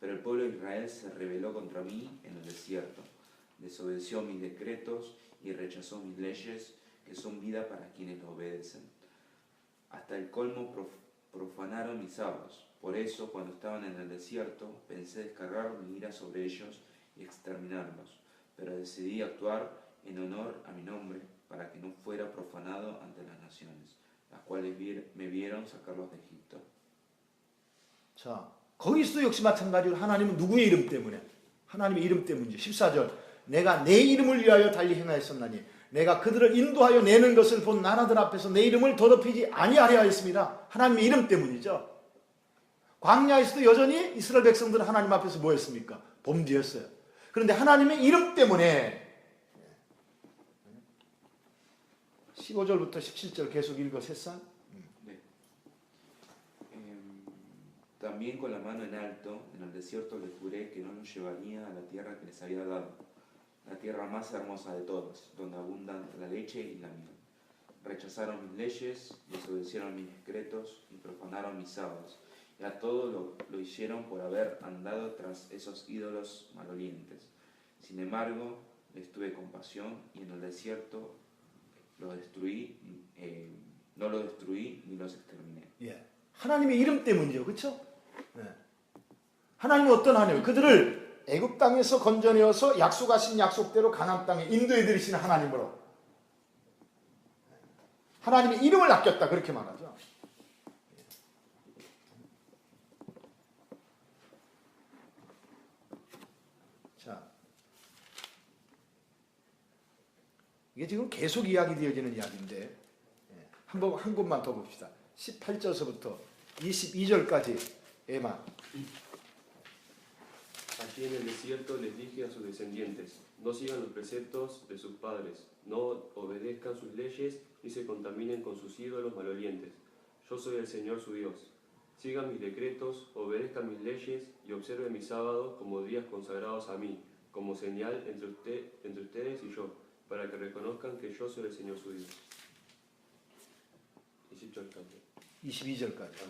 Speaker 3: Pero el pueblo de Israel se rebeló contra mí en el desierto, desobedeció mis decretos y rechazó mis leyes, que son vida para quienes lo obedecen. Hasta el colmo profanaron mis sábados. Por eso, cuando estaban en el desierto, pensé descargar mi ira sobre ellos y exterminarlos. Pero decidí actuar en honor a mi nombre, para que no fuera profanado ante las naciones, las cuales me vieron sacarlos de Egipto.
Speaker 1: 자, 거기서도 역시 마찬가지로 하나님은 누구의 이름 때문에? 하나님의 이름 때문이죠. 14절. 내가 내 이름을 위하여 달리 행하였었나니 내가 그들을 인도하여 내는 것을 본 나라들 앞에서 내 이름을 더럽히지 아니하려 하였습니다. 하나님의 이름 때문이죠. 광야에서도 여전히 이스라엘 백성들은 하나님 앞에서 뭐 했습니까? 범죄했어요. 그런데 하나님의 이름 때문에 15절부터 17절 계속 읽어 셋산.
Speaker 3: También con la mano en alto, en el desierto les juré que no los llevaría a la tierra que les había dado, la tierra más hermosa de todas, donde abundan la leche y la miel. Rechazaron mis leyes, desobedecieron mis decretos y profanaron mis sábados. Y a todo lo hicieron por haber andado tras esos ídolos malolientes. Sin embargo, les tuve compasión y en el desierto no lo destruí ni los exterminé.
Speaker 1: 예. 하나님의 이름 때문이죠. 그렇죠? 네. 하나님은 어떤 하나님? 그들을 애굽 땅에서 건져내어서 약속하신 약속대로 가나안 땅에 인도해 드리시는 하나님으로. 하나님의 이름을 아꼈다 그렇게 말하죠. 자, 이게 지금 계속 이야기되어지는 이야기인데 한 곳만 더 봅시다. 18절서부터 22절까지에만.
Speaker 2: Allí en el desierto les dije a sus descendientes, no sigan los preceptos de sus padres, no obedezcan sus leyes y se contaminen con sus ídolos malolientes. Yo soy el Señor su Dios. Sigan mis decretos, obedezcan mis leyes y observen mis sábados como días consagrados a mí, como señal entre ustedes y yo, para que reconozcan que yo soy el Señor su Dios.
Speaker 1: 22절까지.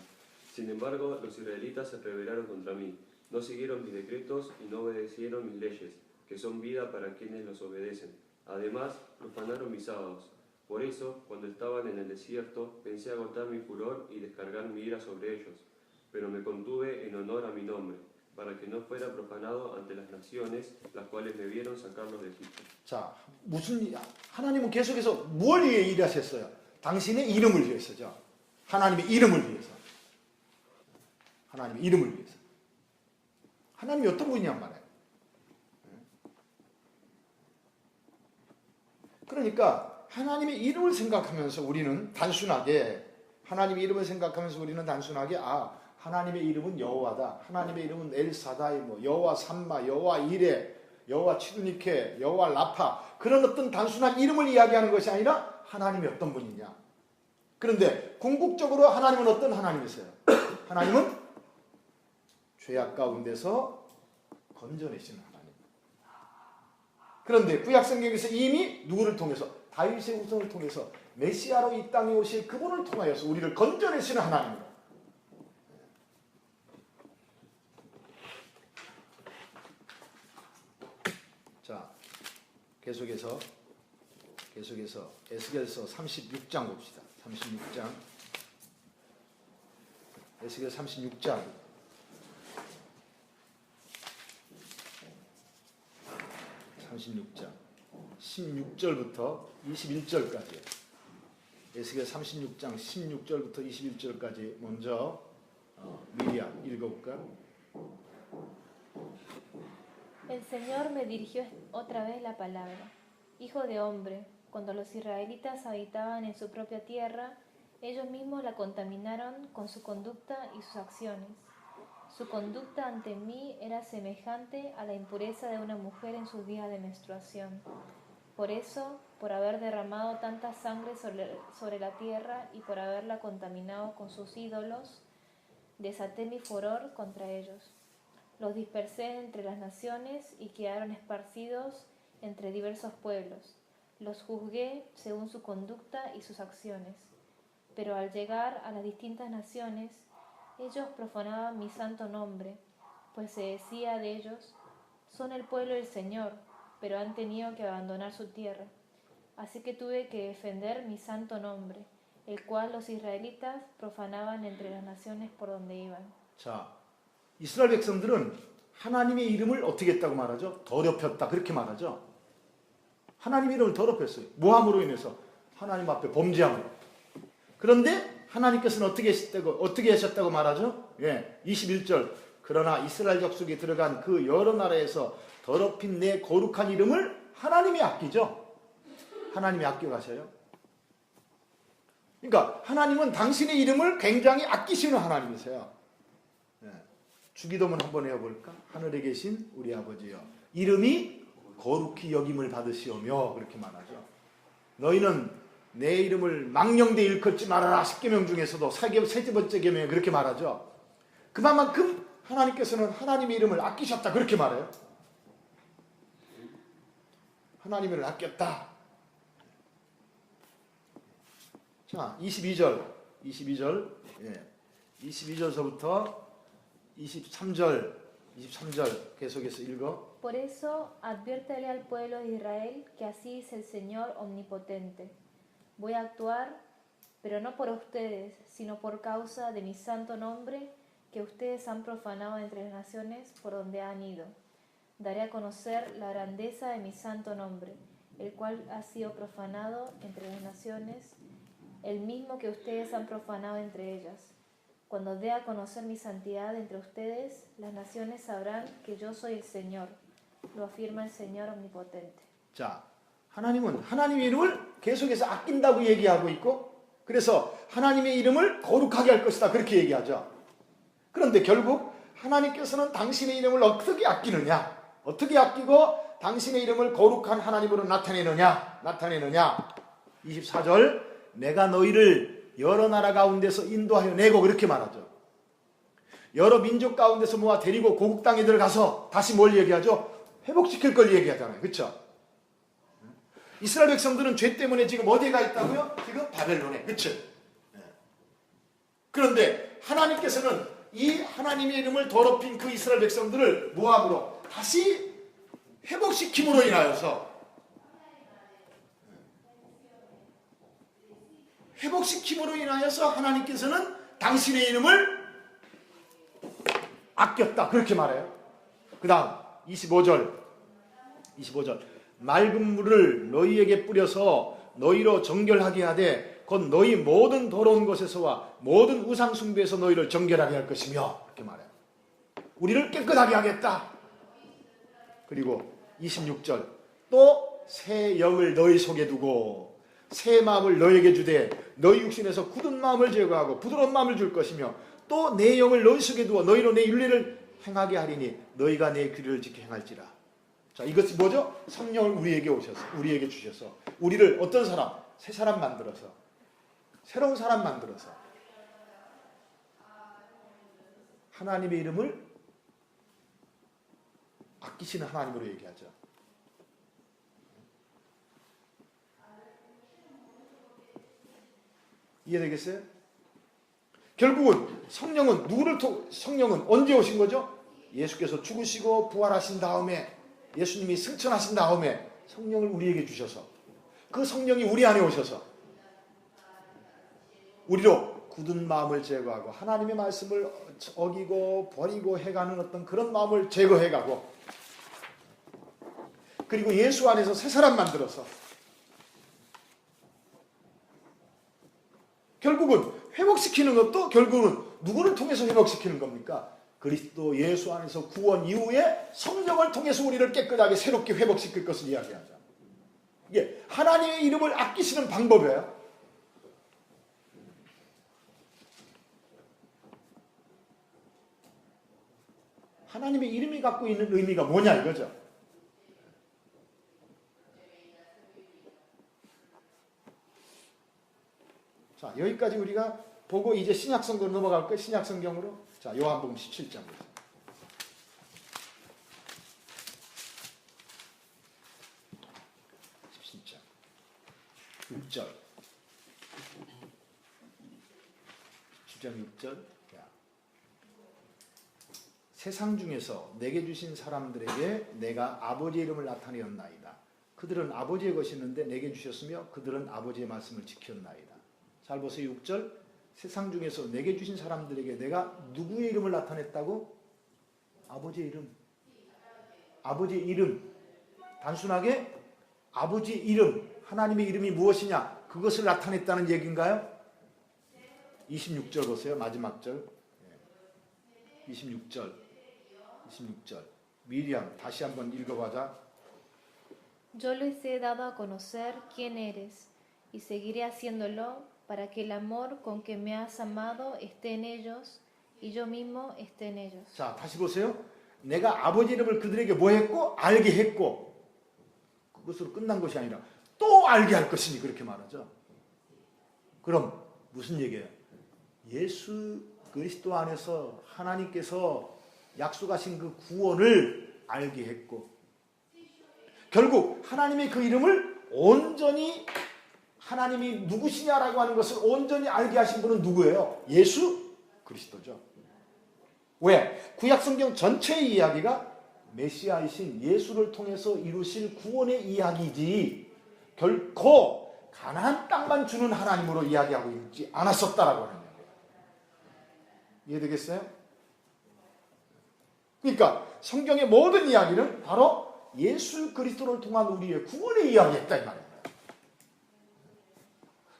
Speaker 2: Sin embargo, los israelitas se rebelaron contra mí, no siguieron mis decretos y no obedecieron mis leyes, que son vida para quienes los obedecen. Además, profanaron mis sábados. Por eso, cuando estaban en el desierto, pensé agotar mi furor y descargar mi ira sobre ellos, pero me contuve en honor a mi nombre, para que no fuera profanado ante las naciones, las cuales me vieron sacarlos de Egipto.
Speaker 1: 자, 하나님은 계속해서 뭘 위해 일하셨어요? 당신의 이름을 위해서죠. 하나님의 이름을 위해서. 하나님의 이름을 위해서. 하나님이 어떤 분이냔 말이에요. 그러니까 하나님의 이름을 생각하면서 우리는 단순하게 하나님의 이름은 여호와다. 하나님의 이름은 엘사다이, 여호와 삼마, 여호와 이레, 여호와 치두니케, 여호와 라파, 그런 어떤 단순한 이름을 이야기하는 것이 아니라 하나님이 어떤 분이냐. 그런데 궁극적으로 하나님은 어떤 하나님이세요? 하나님은 죄악 가운데서 건져내시는 하나님. 그런데 구약성경에서 이미 누구를 통해서? 다윗의 후손을 통해서 메시아로 이 땅에 오실 그분을 통하여서 우리를 건져내시는 하나님이에요. 자, 계속해서 에스겔서 36장 봅시다. 36장. 에스겔 36장. 36장 16절부터 21절까지. 에스겔 36장 16절부터 21절까지 먼저 미리야 읽어볼까?
Speaker 4: El Señor me dirigió otra vez la palabra. Hijo de hombre, cuando los israelitas habitaban en su propia tierra, ellos mismos la contaminaron con su conducta y sus acciones. Su conducta ante mí era semejante a la impureza de una mujer en sus días de menstruación. Por eso, por haber derramado tanta sangre sobre la tierra y por haberla contaminado con sus ídolos, desaté mi furor contra ellos. Los dispersé entre las naciones y quedaron esparcidos entre diversos pueblos. Los juzgué según su conducta y sus acciones. Pero al llegar a las distintas naciones, ellos profanaban mi santo nombre, pues se decía de ellos, son el pueblo del Señor, pero han tenido que abandonar su tierra. Así que tuve que defender mi santo nombre, el cual los israelitas profanaban entre las naciones por donde iban.
Speaker 1: 자, 이스라엘 백성들은 하나님의 이름을 어떻게 했다고 말하죠? 더럽혔다 그렇게 말하죠. 하나님의 이름을 더럽혔어요. 모함으로 인해서 하나님 앞에 범죄함으로. 그런데 하나님께서는 어떻게 하셨다고 말하죠? 예, 21절. 그러나 이스라엘 족속에 들어간 그 여러 나라에서 더럽힌 내 거룩한 이름을 하나님이 아끼죠. 하나님이 아껴가셔요. 그러니까 하나님은 당신의 이름을 굉장히 아끼시는 하나님이세요. 예, 주기도문 한번 해볼까? 하늘에 계신 우리 아버지여, 이름이 거룩히 여김을 받으시오며 그렇게 말하죠. 너희는 내 이름을 망령되 일컫지 말아라. 10계명 중에서도 세 번째 계명에 그렇게 말하죠. 그만큼 하나님께서는 하나님의 이름을 아끼셨다 그렇게 말해요. 하나님을 아꼈다. 자, 22절, 예, 22절서부터 23절 계속해서 읽어.
Speaker 4: Por eso adviértele al pueblo de Israel que así dice el Señor omnipotente. Voy a actuar, pero no por ustedes, sino por causa de mi santo nombre que ustedes han profanado entre las naciones por donde han ido. Daré a conocer la grandeza de mi santo nombre, el cual ha sido profanado entre las naciones, el mismo que ustedes han profanado entre ellas. Cuando dé a conocer mi santidad entre ustedes, las naciones sabrán que yo soy el Señor. Lo afirma el Señor omnipotente.
Speaker 1: 자, 하나님은 하나님의 이름을 계속해서 아낀다고 얘기하고 있고, 그래서 하나님의 이름을 거룩하게 할 것이다 그렇게 얘기하죠. 그런데 결국 하나님께서는 당신의 이름을 어떻게 아끼느냐, 어떻게 아끼고 당신의 이름을 거룩한 하나님으로 나타내느냐. 24절, 내가 너희를 여러 나라 가운데서 인도하여 내고 그렇게 말하죠. 여러 민족 가운데서 모아 데리고 고국 땅에 들어가서 다시 뭘 얘기하죠? 회복시킬 걸 얘기하잖아요. 그렇죠? 이스라엘 백성들은 죄 때문에 지금 어디에 가 있다고요? 지금 바벨론에. 그렇죠? 그런데 하나님께서는 이 하나님의 이름을 더럽힌 그 이스라엘 백성들을 모함으로 다시 회복시킴으로 인하여서 하나님께서는 당신의 이름을 아꼈다 그렇게 말해요. 그 다음 25절 맑은 물을 너희에게 뿌려서 너희로 정결하게 하되 곧 너희 모든 더러운 것에서와 모든 우상 숭배에서 너희를 정결하게 할 것이며 이렇게 말해요. 우리를 깨끗하게 하겠다. 그리고 26절 또 새 영을 너희 속에 두고 새 마음을 너희에게 주되 너희 육신에서 굳은 마음을 제거하고 부드러운 마음을 줄 것이며 또 내 영을 너희 속에 두어 너희로 내 윤리를 행하게 하리니 너희가 내 규례를 지켜 행할지라. 자, 이것이 뭐죠? 성령을 우리에게 주셔서 우리를 어떤 사람? 새 사람 만들어서 새로운 사람 만들어서 하나님의 이름을 아끼시는 하나님으로 얘기하죠. 이해되겠어요? 결국은 성령은 언제 오신 거죠? 예수께서 죽으시고 부활하신 다음에 예수님이 승천하신 다음에 성령을 우리에게 주셔서 그 성령이 우리 안에 오셔서 우리로 굳은 마음을 제거하고 하나님의 말씀을 어기고 버리고 해가는 어떤 그런 마음을 제거해가고 그리고 예수 안에서 새 사람 만들어서 결국은 회복시키는 것도 결국은 누구를 통해서 회복시키는 겁니까? 그리스도 예수 안에서 구원 이후에 성령을 통해서 우리를 깨끗하게 새롭게 회복시킬 것을 이야기하죠. 이게 하나님의 이름을 아끼시는 방법이에요. 하나님의 이름이 갖고 있는 의미가 뭐냐 이거죠. 자, 여기까지 우리가 보고 이제 신약성경으로 넘어갈 거예요. 신약성경으로. 자, 요한복음 17장. 17장 6절. 17장 6절. 자, 세상 중에서 내게 주신 사람들에게 내가 아버지의 이름을 나타내었나이다. 그들은 아버지의 것이었는데 내게 주셨으며 그들은 아버지의 말씀을 지켰나이다. 잘 보세요. 6절. 세상 중에서 내게 주신 사람들에게 내가 누구의 이름을 나타냈다고? 아버지의 이름. 아버지의 이름. 단순하게 아버지의 이름, 하나님의 이름이 무엇이냐? 그것을 나타냈다는 얘기인가요? 26절 보세요. 마지막 절. 26절. 미리암 다시 한번 읽어보자.
Speaker 4: Yo les he dado a conocer quién eres, y seguiré haciéndolo para que el amor con que me has amado esté en ellos, y yo mismo esté en ellos.
Speaker 1: 자, 다시 보세요. 내가 아버지 이름을 그들에게 뭐 했고? 알게 했고. 그것으로 끝난 것이 아니라 또 알게 할 것이니 그렇게 말하죠. 그럼 무슨 얘기예요? 예수 그리스도 안에서 하나님께서 약속하신 그 구원을 알게 했고, 결국 하나님의 그 이름을 온전히, 하나님이 누구시냐라고 하는 것을 온전히 알게 하신 분은 누구예요? 예수 그리스도죠. 왜? 구약성경 전체의 이야기가 메시아이신 예수를 통해서 이루실 구원의 이야기지 결코 가나안 땅만 주는 하나님으로 이야기하고 있지 않았었다라고 하는 거예요. 이해되겠어요? 그러니까 성경의 모든 이야기는 바로 예수 그리스도를 통한 우리의 구원의 이야기였다 이 말입니다.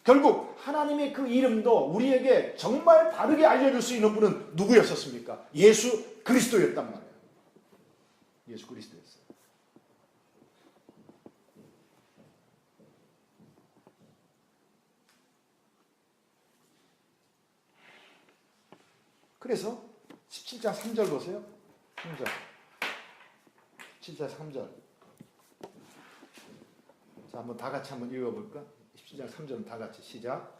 Speaker 1: 결국 하나님의 그 이름도 우리에게 정말 바르게 알려줄 수 있는 분은 누구였었습니까? 예수 그리스도였단 말이에요. 예수 그리스도였어요. 그래서 17장 3절 보세요. 3절. 17장 3절. 자, 한번 다 같이 한번 읽어볼까? 17장 3절은 다 같이 시작.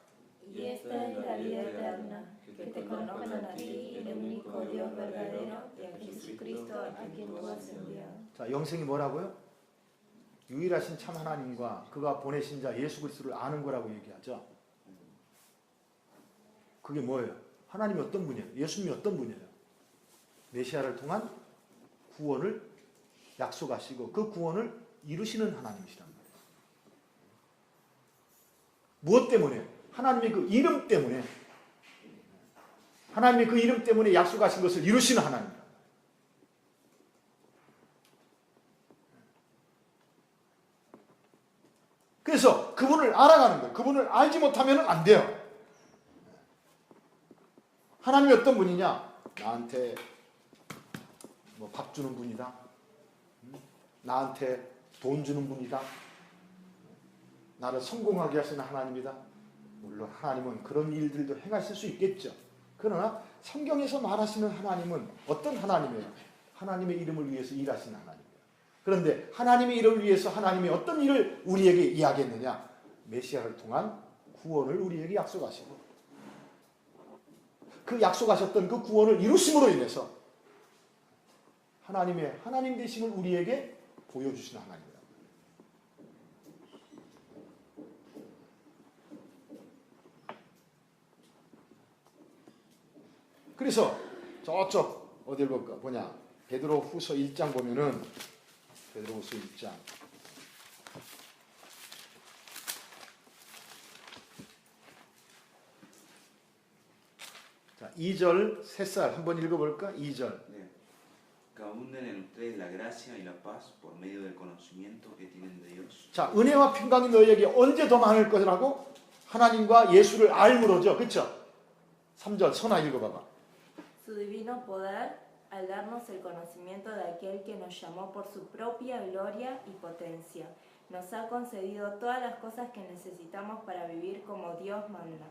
Speaker 5: Y esta es la vida eterna, que te conozcan a ti, el único Dios verdadero, y a Jesucristo a quien tú has enviado.
Speaker 1: 자, 영생이 뭐라고요? 유일하신 참 하나님과 그가 보내신 자 예수 그리스도를 아는 거라고 얘기하죠. 그게 뭐예요? 하나님이 어떤 분이에요? 예수님이 어떤 분이에요? 메시아를 통한 구원을 약속하시고 그 구원을 이루시는 하나님이시란 말이에요. 무엇 때문에? 하나님의 그 이름 때문에, 하나님의 그 이름 때문에 약속하신 것을 이루시는 하나님입니다. 그래서 그분을 알아가는 거예요. 그분을 알지 못하면 안 돼요. 하나님이 어떤 분이냐? 나한테 뭐 밥 주는 분이다. 나한테 돈 주는 분이다. 나를 성공하게 하시는 하나님이다. 물론 하나님은 그런 일들도 행하실 수 있겠죠. 그러나 성경에서 말하시는 하나님은 어떤 하나님이에요? 하나님의 이름을 위해서 일하시는 하나님이에요. 그런데 하나님의 이름을 위해서 하나님이 어떤 일을 우리에게 이야기했느냐? 메시아를 통한 구원을 우리에게 약속하시고 그 약속하셨던 그 구원을 이루심으로 인해서 하나님의 하나님 되심을 우리에게 보여주시는 하나님입니다. 그래서 저쪽 어딜 볼까? 뭐냐? 베드로 후서 1장 보면은 베드로 후서 1장 자, 2절 셋살 한번 읽어볼까? 2절
Speaker 3: 네. Que abunden en ustedes la gracia y la paz por medio del conocimiento que tienen de Dios.
Speaker 1: 자, 은혜와 평강이 너희에게 언제 더 많을 것이라고? 하나님과 예수를 알므로죠. 그렇죠? 3절 선아 읽어봐봐.
Speaker 5: Su divino poder, al darnos el conocimiento de aquel que nos llamó por su propia gloria y potencia, nos ha concedido todas las cosas que necesitamos para vivir como Dios manda.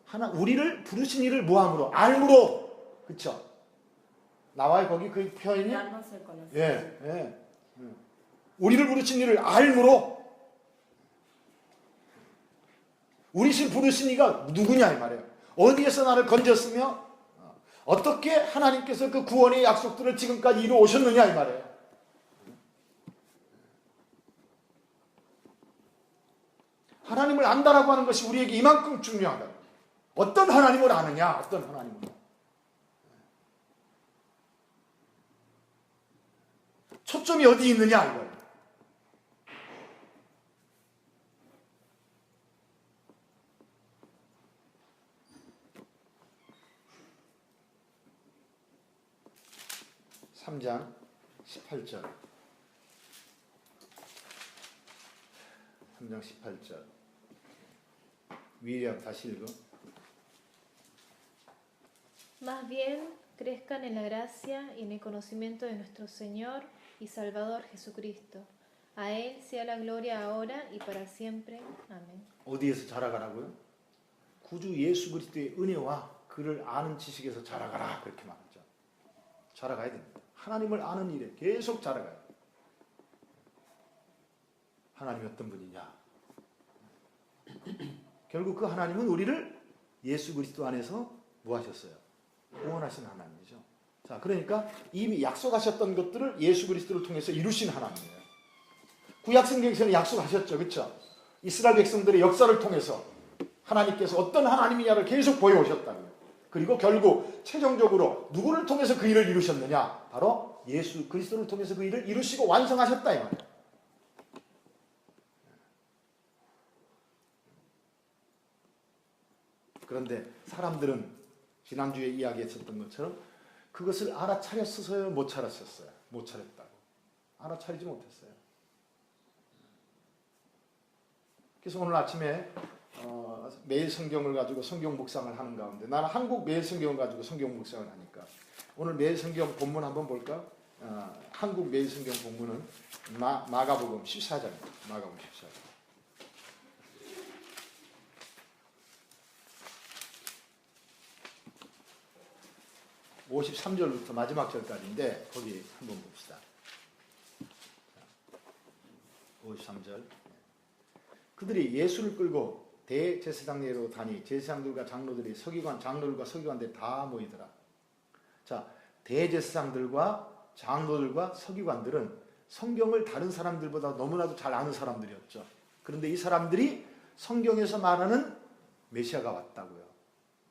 Speaker 1: 하나 우리를 부르신 이를 뭐함으로? 알므로. 그렇죠? 나와요 거기 그 표현이?
Speaker 5: Darnos el conocimiento.
Speaker 1: 예. 우리를 부르신 이를 알므로. 우리를 부르신 이가 누구냐 이 말이에요. 어디에서 나를 건졌으며 어떻게 하나님께서 그 구원의 약속들을 지금까지 이루어 오셨느냐 이 말이에요. 하나님을 안다라고 하는 것이 우리에게 이만큼 중요하다. 어떤 하나님을 아느냐? 어떤 하나님을. 초점이 어디 있느냐 이거예요. (3장 18절) 3장 18절 위리암 다시 읽어.
Speaker 4: Más bien, crezcan en la gracia y en el conocimiento de nuestro Señor y Salvador Jesucristo. A Él sea la gloria ahora y para siempre. Amén.
Speaker 1: 어디에서 자라가라고요? 구주 예수 그리스도의 은혜와 그를 아는 지식에서 자라가라 그렇게 말하죠. 자라가야 됩니다. 하나님을 아는 일에 계속 자라가야 돼요. 하나님이 어떤 분이냐? 결국 그 하나님은 우리를 예수 그리스도 안에서 뭐 하셨어요? 구원하신 하나님이죠. 자, 그러니까 이미 약속하셨던 것들을 예수 그리스도를 통해서 이루신 하나님이에요. 구약 성경에서는 약속하셨죠. 그렇죠? 이스라엘 백성들의 역사를 통해서 하나님께서 어떤 하나님이냐를 계속 보여오셨다고요. 그리고 결국 최종적으로 누구를 통해서 그 일을 이루셨느냐? 바로 예수 그리스도를 통해서 그 일을 이루시고 완성하셨다 이 말이에요. 그런데 사람들은 지난주에 이야기했었던 것처럼 그것을 알아차렸어요? 못 차렸었어요? 못 차렸다고. 알아차리지 못했어요. 그래서 오늘 아침에 매일 성경을 가지고 성경 묵상을 하는 가운데 나는 한국 매일 성경을 가지고 성경 묵상을 하니까 오늘 매일 성경 본문 한번 볼까? 한국 매일 성경 본문은 마가복음 14장입니다. 마가복음 14장. 53절부터 마지막 절까지인데 거기 한번 봅시다. 53절. 그들이 예수를 끌고 대제사장내로 다니 제사장들과 장로들이 장로들과 서기관들이 다 모이더라. 자, 대제사장들과 장로들과 서기관들은 성경을 다른 사람들보다 너무나도 잘 아는 사람들이었죠. 그런데 이 사람들이 성경에서 말하는 메시아가 왔다고요.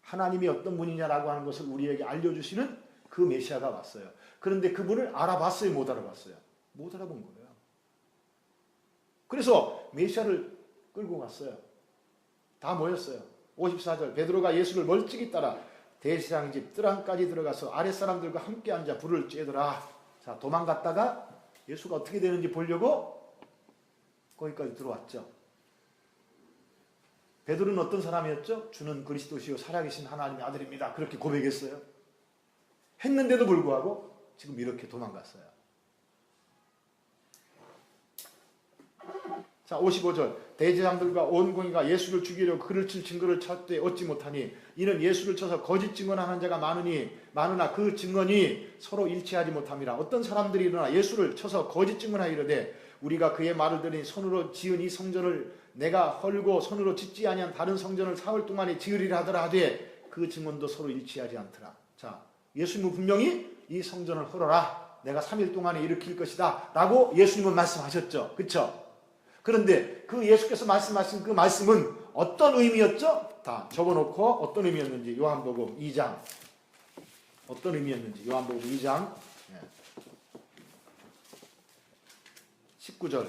Speaker 1: 하나님이 어떤 분이냐라고 하는 것을 우리에게 알려주시는 그 메시아가 왔어요. 그런데 그분을 알아봤어요? 못 알아봤어요? 못 알아본 거예요. 그래서 메시아를 끌고 갔어요. 다 모였어요. 54절 베드로가 예수를 멀찍이 따라 대제사장 집 뜰안까지 들어가서 아랫사람들과 함께 앉아 불을 쬐더라. 자, 도망갔다가 예수가 어떻게 되는지 보려고 거기까지 들어왔죠. 베드로는 어떤 사람이었죠? 주는 그리스도시요 살아계신 하나님의 아들입니다. 그렇게 고백했어요. 했는데도 불구하고 지금 이렇게 도망갔어요. 자, 55절 대제사장들과 온 공의가 예수를 죽이려고 그를 칠 증거를 찾되 얻지 못하니 이는 예수를 쳐서 거짓 증언하는 자가 많으나 그 증언이 서로 일치하지 못함이라. 어떤 사람들이 일어나 예수를 쳐서 거짓 증언하이르되 우리가 그의 말을 들으니 손으로 지은 이 성전을 내가 헐고 손으로 짓지 아니한 다른 성전을 사흘 동안에 지으리라 하더라 하되 그 증언도 서로 일치하지 않더라. 자, 예수님은 분명히 이 성전을 헐어라. 내가 3일 동안에 일으킬 것이다. 라고 예수님은 말씀하셨죠. 그렇죠? 그런데 그 예수께서 말씀하신 그 말씀은 어떤 의미였죠? 다 적어놓고 어떤 의미였는지 요한복음 2장 어떤 의미였는지 요한복음 2장 19절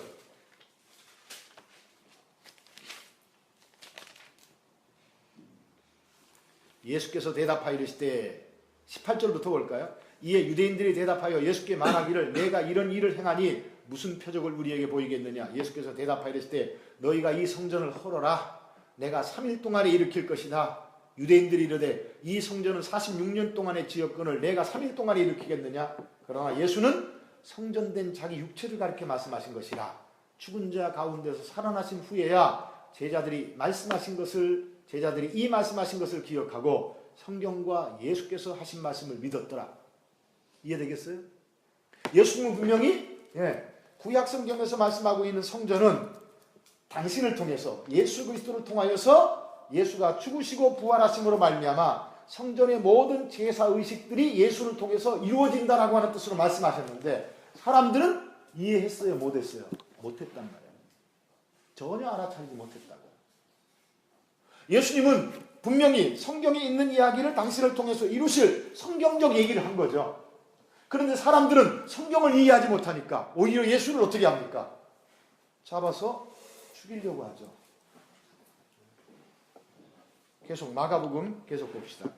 Speaker 1: 예수께서 대답하여 이르시되 18절부터 볼까요? 이에 유대인들이 대답하여 예수께 말하기를 내가 이런 일을 행하니 무슨 표적을 우리에게 보이겠느냐. 예수께서 대답하여 이르시되 너희가 이 성전을 헐어라. 내가 3일 동안에 일으킬 것이다. 유대인들이 이르되 이 성전은 46년 동안의 지었건을 내가 3일 동안에 일으키겠느냐. 그러나 예수는 성전된 자기 육체를 가리켜 말씀하신 것이라. 죽은 자 가운데서 살아나신 후에야 제자들이 이 말씀하신 것을 기억하고 성경과 예수께서 하신 말씀을 믿었더라. 이해되겠어요? 예수님은 분명히 구약 성경에서 말씀하고 있는 성전은 당신을 통해서 예수 그리스도를 통하여서 예수가 죽으시고 부활하심으로 말미암아 성전의 모든 제사 의식들이 예수를 통해서 이루어진다라고 하는 뜻으로 말씀하셨는데 사람들은 이해했어요? 못했어요? 못했단 말이에요. 전혀 알아차리지 못했다고. 예수님은 분명히 성경에 있는 이야기를 당신을 통해서 이루실 성경적 얘기를 한 거죠. 그런데 사람들은 성경을 이해하지 못하니까 오히려 예수를 어떻게 합니까? 잡아서 죽이려고 하죠. 계속 마가복음 계속 봅시다.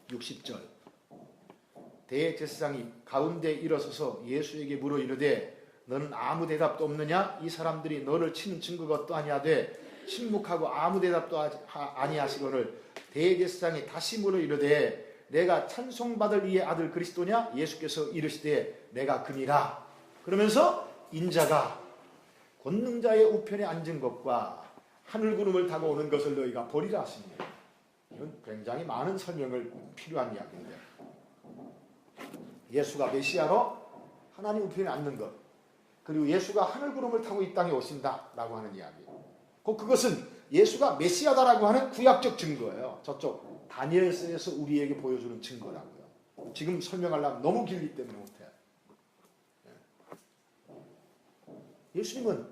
Speaker 1: 60절. 대제사장이 가운데 일어서서 예수에게 물어 이르되 너는 아무 대답도 없느냐? 이 사람들이 너를 치는 증거가 어떠하냐되 침묵하고 아무 대답도 아니하시거늘 대제사장이 다시 물어 이르되 내가 찬송받을 이의 아들 그리스도냐? 예수께서 이르시되 내가 그니라. 그러면서 인자가 권능자의 우편에 앉은 것과 하늘구름을 타고 오는 것을 너희가 보리라 하십니다. 이건 굉장히 많은 설명을 필요한 이야기인데 예수가 메시아로 하나님 우편에 앉는 것, 그리고 예수가 하늘구름을 타고 이 땅에 오신다라고 하는 이야기, 그것은 예수가 메시아다라고 하는 구약적 증거예요. 저쪽 다니엘서에서 우리에게 보여주는 증거라고요. 지금 설명하려면 너무 길기 때문에 못해요. 예수님은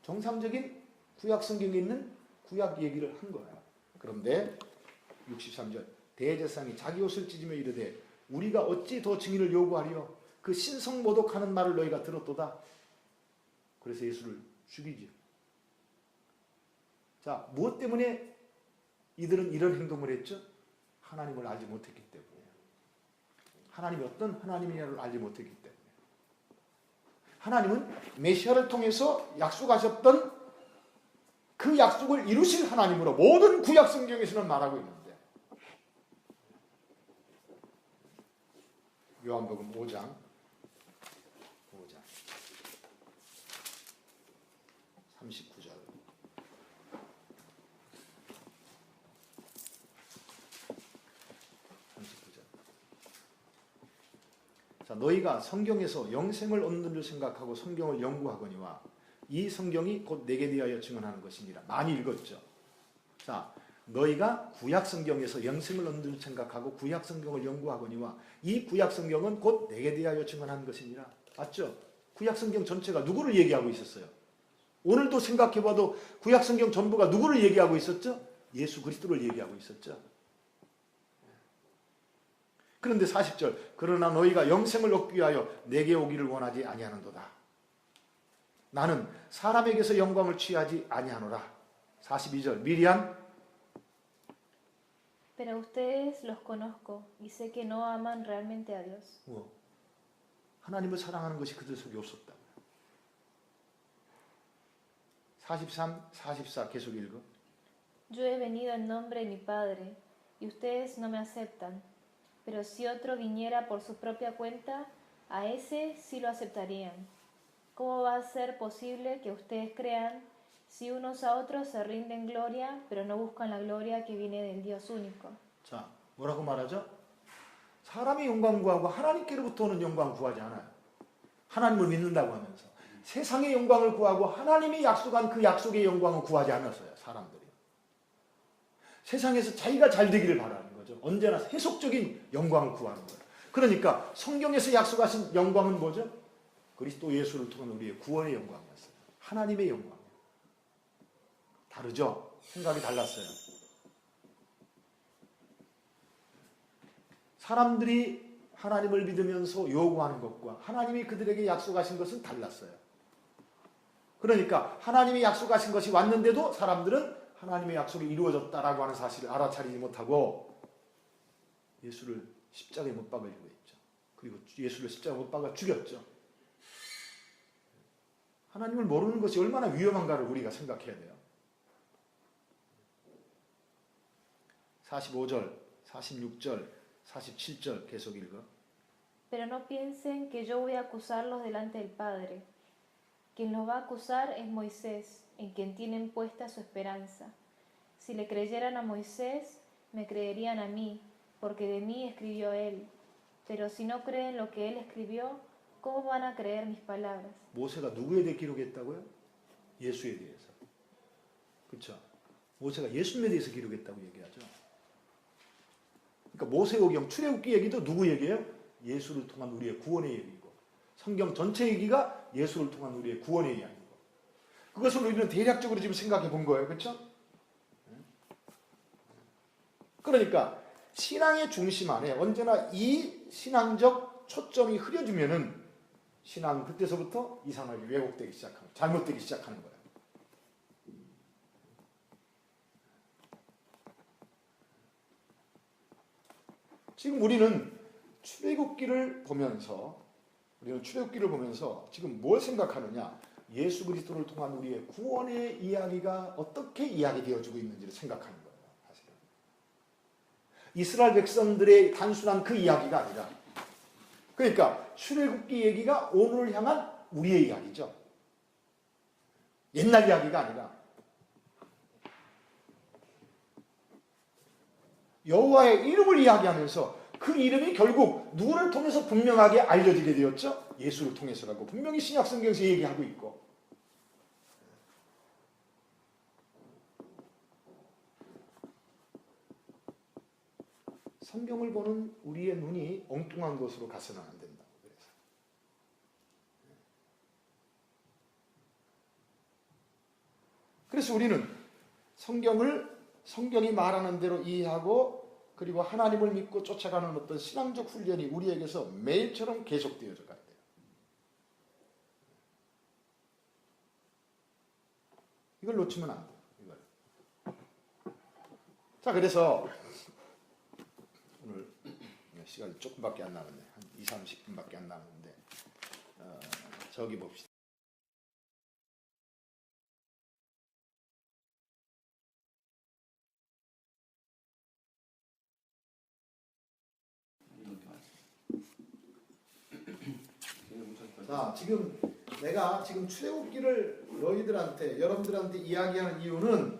Speaker 1: 정상적인 구약 성경에 있는 구약 얘기를 한 거예요. 그런데 63절 대제사장이 자기 옷을 찢으며 이르되 우리가 어찌 더 증인을 요구하리요? 그 신성 모독하는 말을 너희가 들었도다. 그래서 예수를 죽이죠. 자, 무엇 때문에 이들은 이런 행동을 했죠? 하나님을 알지 못했기 때문이에요. 하나님이 어떤 하나님이냐를 알지 못했기 때문에. 하나님은 메시아를 통해서 약속하셨던 그 약속을 이루실 하나님으로 모든 구약 성경에서는 말하고 있는데 요한복음 5장 39절 자, 너희가 성경에서 영생을 얻는 줄 생각하고 성경을 연구하거니와 이 성경이 곧 내게 대하여 증언하는 것이니라. 많이 읽었죠. 자, 너희가 구약 성경에서 영생을 얻는 줄 생각하고 구약 성경을 연구하거니와 이 구약 성경은 곧 내게 대하여 증언하는 것이니라. 맞죠? 구약 성경 전체가 누구를 얘기하고 있었어요? 오늘도 생각해봐도 구약 성경 전부가 누구를 얘기하고 있었죠? 예수 그리스도를 얘기하고 있었죠. 그런데 40절 그러나 너희가 영생을 얻기 위하여 내게 오기를 원하지 아니하는도다. 나는 사람에게서 영광을 취하지 아니하노라. 42절 미리안
Speaker 4: Pero ustedes los conozco y sé que no aman realmente a Dios.
Speaker 1: 하나님을 사랑하는 것이 그들 속에 없었다. 43, 44 계속 읽어.
Speaker 4: Yo he venido en nombre de mi Padre y ustedes no me aceptan. Pero si otro viniera por su propia cuenta, a ese sí lo aceptarían. ¿Cómo va a ser posible que ustedes crean si unos a otros se rinden gloria, pero no buscan la gloria que viene del Dios único?
Speaker 1: 자, 뭐라고 말하죠? 사람이 영광 구하고 하나님께로부터 오는 영광 구하지 않아요. 하나님을 믿는다고 하면서 세상의 영광을 구하고 하나님이 약속한 그 약속의 영광을 구하지 않았어요. 사람들이. 세상에서 자기가 잘 되기를 바라는 거죠. 언제나 세속적인 영광을 구하는 거예요. 그러니까 성경에서 약속하신 영광은 뭐죠? 그리스도 예수를 통한 우리의 구원의 영광이었어요. 하나님의 영광. 다르죠? 생각이 달랐어요. 사람들이 하나님을 믿으면서 요구하는 것과 하나님이 그들에게 약속하신 것은 달랐어요. 그러니까 하나님이 약속하신 것이 왔는데도 사람들은 하나님의 약속이 이루어졌다라고 하는 사실을 알아차리지 못하고 예수를 십자가에 못 박으려고 했죠. 그리고 예수를 십자가에 못 박아 죽였죠. 하나님을 모르는 것이 얼마나 위험한가를 우리가 생각해야 돼요. 45절, 46절, 47절 계속 읽어.
Speaker 4: Pero no piensen que yo voy a acusarlos delante del Padre. Quien los va a acusar es Moisés, en quien tienen puesta su esperanza. Si le creyeran a Moisés, me creerían a mí, porque de mí escribió él. Pero si no creen lo que él escribió, ¿cómo van a creer mis palabras?
Speaker 1: 모세가 누구에 대해 기록했다고요? 예수에 대해서. 그렇죠? 모세가 예수님에 대해서 기록했다고 얘기하죠. 그러니까 모세오경 출애굽기 얘기도 누구 얘기예요? 예수를 통한 우리의 구원의 얘기고 성경 전체 얘기가 예수를 통한 우리의 구원의 이야기고 그것을 우리는 대략적으로 지금 생각해 본 거예요. 그렇죠? 그러니까 신앙의 중심 안에 언제나 이 신앙적 초점이 흐려지면은 신앙은 그때서부터 이상하게 왜곡되기 시작하고 잘못되기 시작하는 거예요. 지금 우리는 출애굽기를 보면서 지금 뭘 생각하느냐? 예수 그리스도를 통한 우리의 구원의 이야기가 어떻게 이야기되어지고 있는지를 생각하는 거예요. 사실은. 이스라엘 백성들의 단순한 그 이야기가 아니라, 그러니까 출애굽기 얘기가 오늘을 향한 우리의 이야기죠. 옛날 이야기가 아니라 여호와의 이름을 이야기하면서 그 이름이 결국 누구를 통해서 분명하게 알려지게 되었죠? 예수를 통해서라고 분명히 신약성경에서 얘기하고 있고, 성경을 보는 우리의 눈이 엉뚱한 곳으로 가서는 안 된다. 그래서 우리는 성경이 말하는 대로 이해하고 그리고 하나님을 믿고 쫓아가는 어떤 신앙적 훈련이 우리에게서 매일처럼 계속되어져 가야 돼요. 이걸 놓치면 안 돼요. 이걸. 자, 그래서 오늘 시간이 조금밖에 안 남았네. 한 20-30분밖에 안 남았는데 저기 봅시다. 자, 지금 내가 출애굽기를 여러분들한테 이야기하는 이유는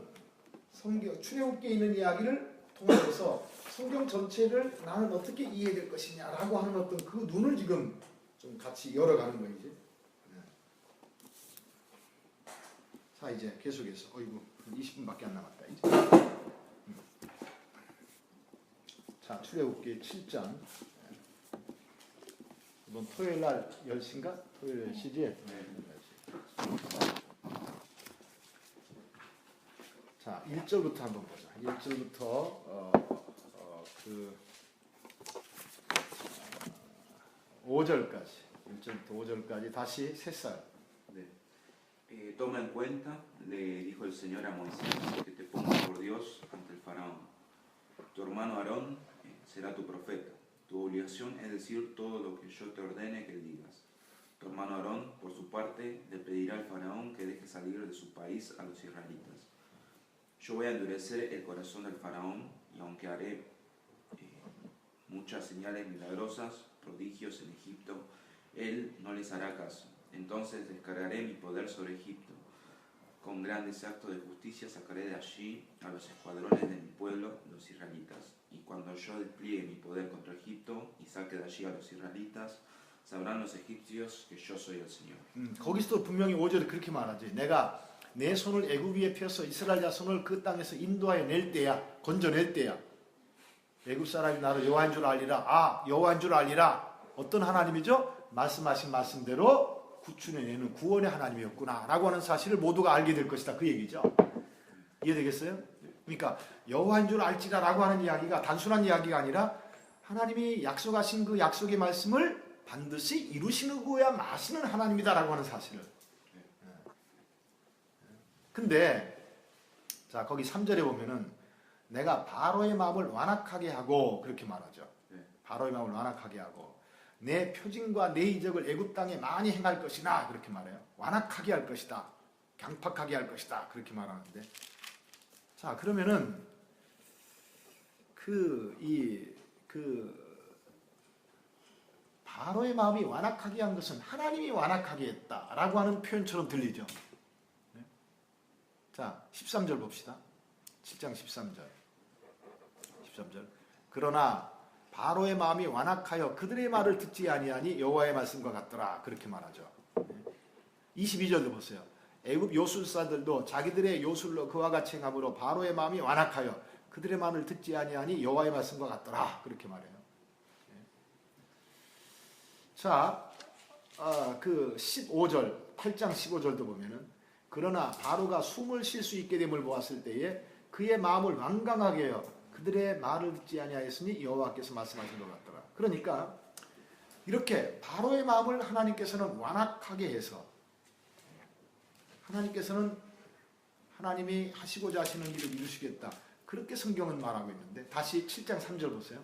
Speaker 1: 출애굽기에 있는 이야기를 통해서 성경 전체를 나는 어떻게 이해될 것이냐라고 하는 어떤 그 눈을 지금 좀 같이 열어가는 거예요, 이제. 자, 이제 계속해서, 어이구, 20분밖에 안 남았다, 이제. 자, 출애굽기 7장. 이번 토요일 날 10시인가? 토요일 10시지? 네. 자, 1절부터 한번 보자. 1절부터 5절까지. 1절부터 5절까지 다시 셋살.
Speaker 3: 네. Toma en cuenta, le dijo el Señor a Moisés, que te pongas por Dios ante el faraón. Tu hermano Aarón será tu profeta. Tu obligación es decir todo lo que yo te ordene que digas. Tu hermano Aarón, por su parte, le pedirá al faraón que deje salir de su país a los israelitas. Yo voy a endurecer el corazón del faraón, y aunque haré muchas señales milagrosas, prodigios en Egipto, él no les hará caso. Entonces descargaré mi poder sobre Egipto. Con grandes actos de justicia sacaré de allí a los escuadrones de mi pueblo, los israelitas. Y cuando yo despliegue mi poder contra Egipto y saque de allí a los israelitas, sabrán los egipcios que yo soy el Señor.
Speaker 1: 거기서도 분명히 5절에 그렇게 말하지. 내가 내 손을 애굽 위에 펴서 이스라엘 자손을 그 땅에서 인도하여 낼 때야, 건져낼 때야. 애굽 사람이 나를 여호와인 줄 알리라. 아, 여호와인 줄 알리라. 어떤 하나님이죠? 말씀하신 말씀대로 구출해내는 구원의 하나님이었구나 라고 하는 사실을 모두가 알게 될 것이다. 그 얘기죠. 이해되겠어요? 그러니까 여호와인 줄 알지라 라고 하는 이야기가 단순한 이야기가 아니라 하나님이 약속하신 그 약속의 말씀을 반드시 이루시고야 마시는 하나님이다 라고 하는 사실을. 근데 자, 거기 3절에 보면은 내가 바로의 마음을 완악하게 하고 그렇게 말하죠. 바로의 마음을 완악하게 하고 내 표징과 내 이적을 애굽 땅에 많이 행할 것이나 그렇게 말해요. 완악하게 할 것이다. 강팍하게 할 것이다. 그렇게 말하는데, 자, 그러면은 바로의 마음이 완악하게 한 것은 하나님이 완악하게 했다라고 하는 표현처럼 들리죠. 네? 자, 13절 봅시다. 7장 13절. 그러나 바로의 마음이 완악하여 그들의 말을 듣지 아니하니 여호와의 말씀과 같더라. 그렇게 말하죠. 22절도 보세요. 애굽 요술사들도 자기들의 요술로 그와 같이 행함으로 바로의 마음이 완악하여 그들의 말을 듣지 아니하니 여호와의 말씀과 같더라. 그렇게 말해요. 자, 그 15절, 8장 15절도 보면은 그러나 바로가 숨을 쉴 수 있게 됨을 보았을 때에 그의 마음을 완강하게 해요. 그들의 말을 듣지 아니하였으니 여호와께서 말씀하신 것 같더라. 그러니까 이렇게 바로의 마음을 하나님께서는 완악하게 해서 하나님께서는 하나님이 하시고자 하시는 일을 이루시겠다. 그렇게 성경은 말하고 있는데 다시 7장 3절 보세요.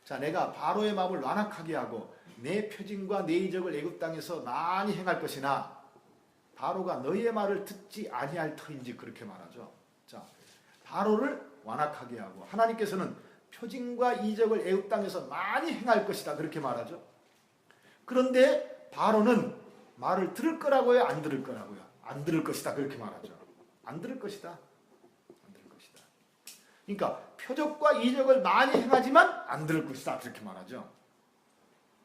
Speaker 1: 자, 내가 바로의 마음을 완악하게 하고 내 표징과 내 이적을 애굽 땅에서 많이 행할 것이나 바로가 너희의 말을 듣지 아니할 터인지 그렇게 말하죠. 자, 바로를 완악하게 하고 하나님께서는 표징과 이적을 애굽 땅에서 많이 행할 것이다 그렇게 말하죠. 그런데 바로는 말을 들을 거라고요, 안 들을 거라고요? 안 들을 것이다 그렇게 말하죠. 안 들을 것이다. 안 들을 것이다. 그러니까 표적과 이적을 많이 행하지만 안 들을 것이다 그렇게 말하죠.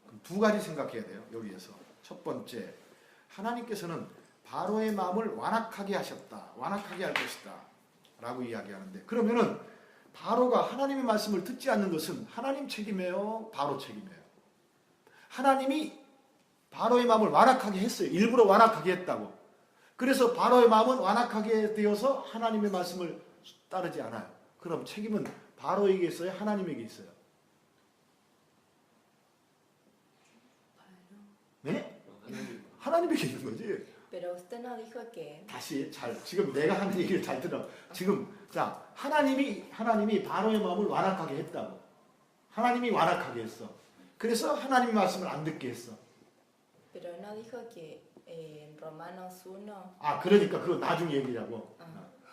Speaker 1: 그럼 두 가지 생각해야 돼요. 여기에서 첫 번째, 하나님께서는 바로의 마음을 완악하게 하셨다. 완악하게 할 것이다 라고 이야기하는데, 그러면은 바로가 하나님의 말씀을 듣지 않는 것은 하나님 책임이에요, 바로 책임이에요? 하나님이 바로의 마음을 완악하게 했어요. 일부러 완악하게 했다고. 그래서 바로의 마음은 완악하게 되어서 하나님의 말씀을 따르지 않아요. 그럼 책임은 바로에게 있어요, 하나님에게 있어요? 네? 하나님에게 있는 거지.
Speaker 5: Pero usted no dijo que
Speaker 1: 다시 지금 내가 하는 얘기를 잘 들어. 지금 자, 하나님이 바로의 마음을 완악하게 했다고. 하나님이 완악하게 했어. 그래서 하나님의 말씀을 안 듣게 했어.
Speaker 5: Pero no dijo que en Romanos 1
Speaker 1: 아, 그러니까 그거 나중 얘기라고.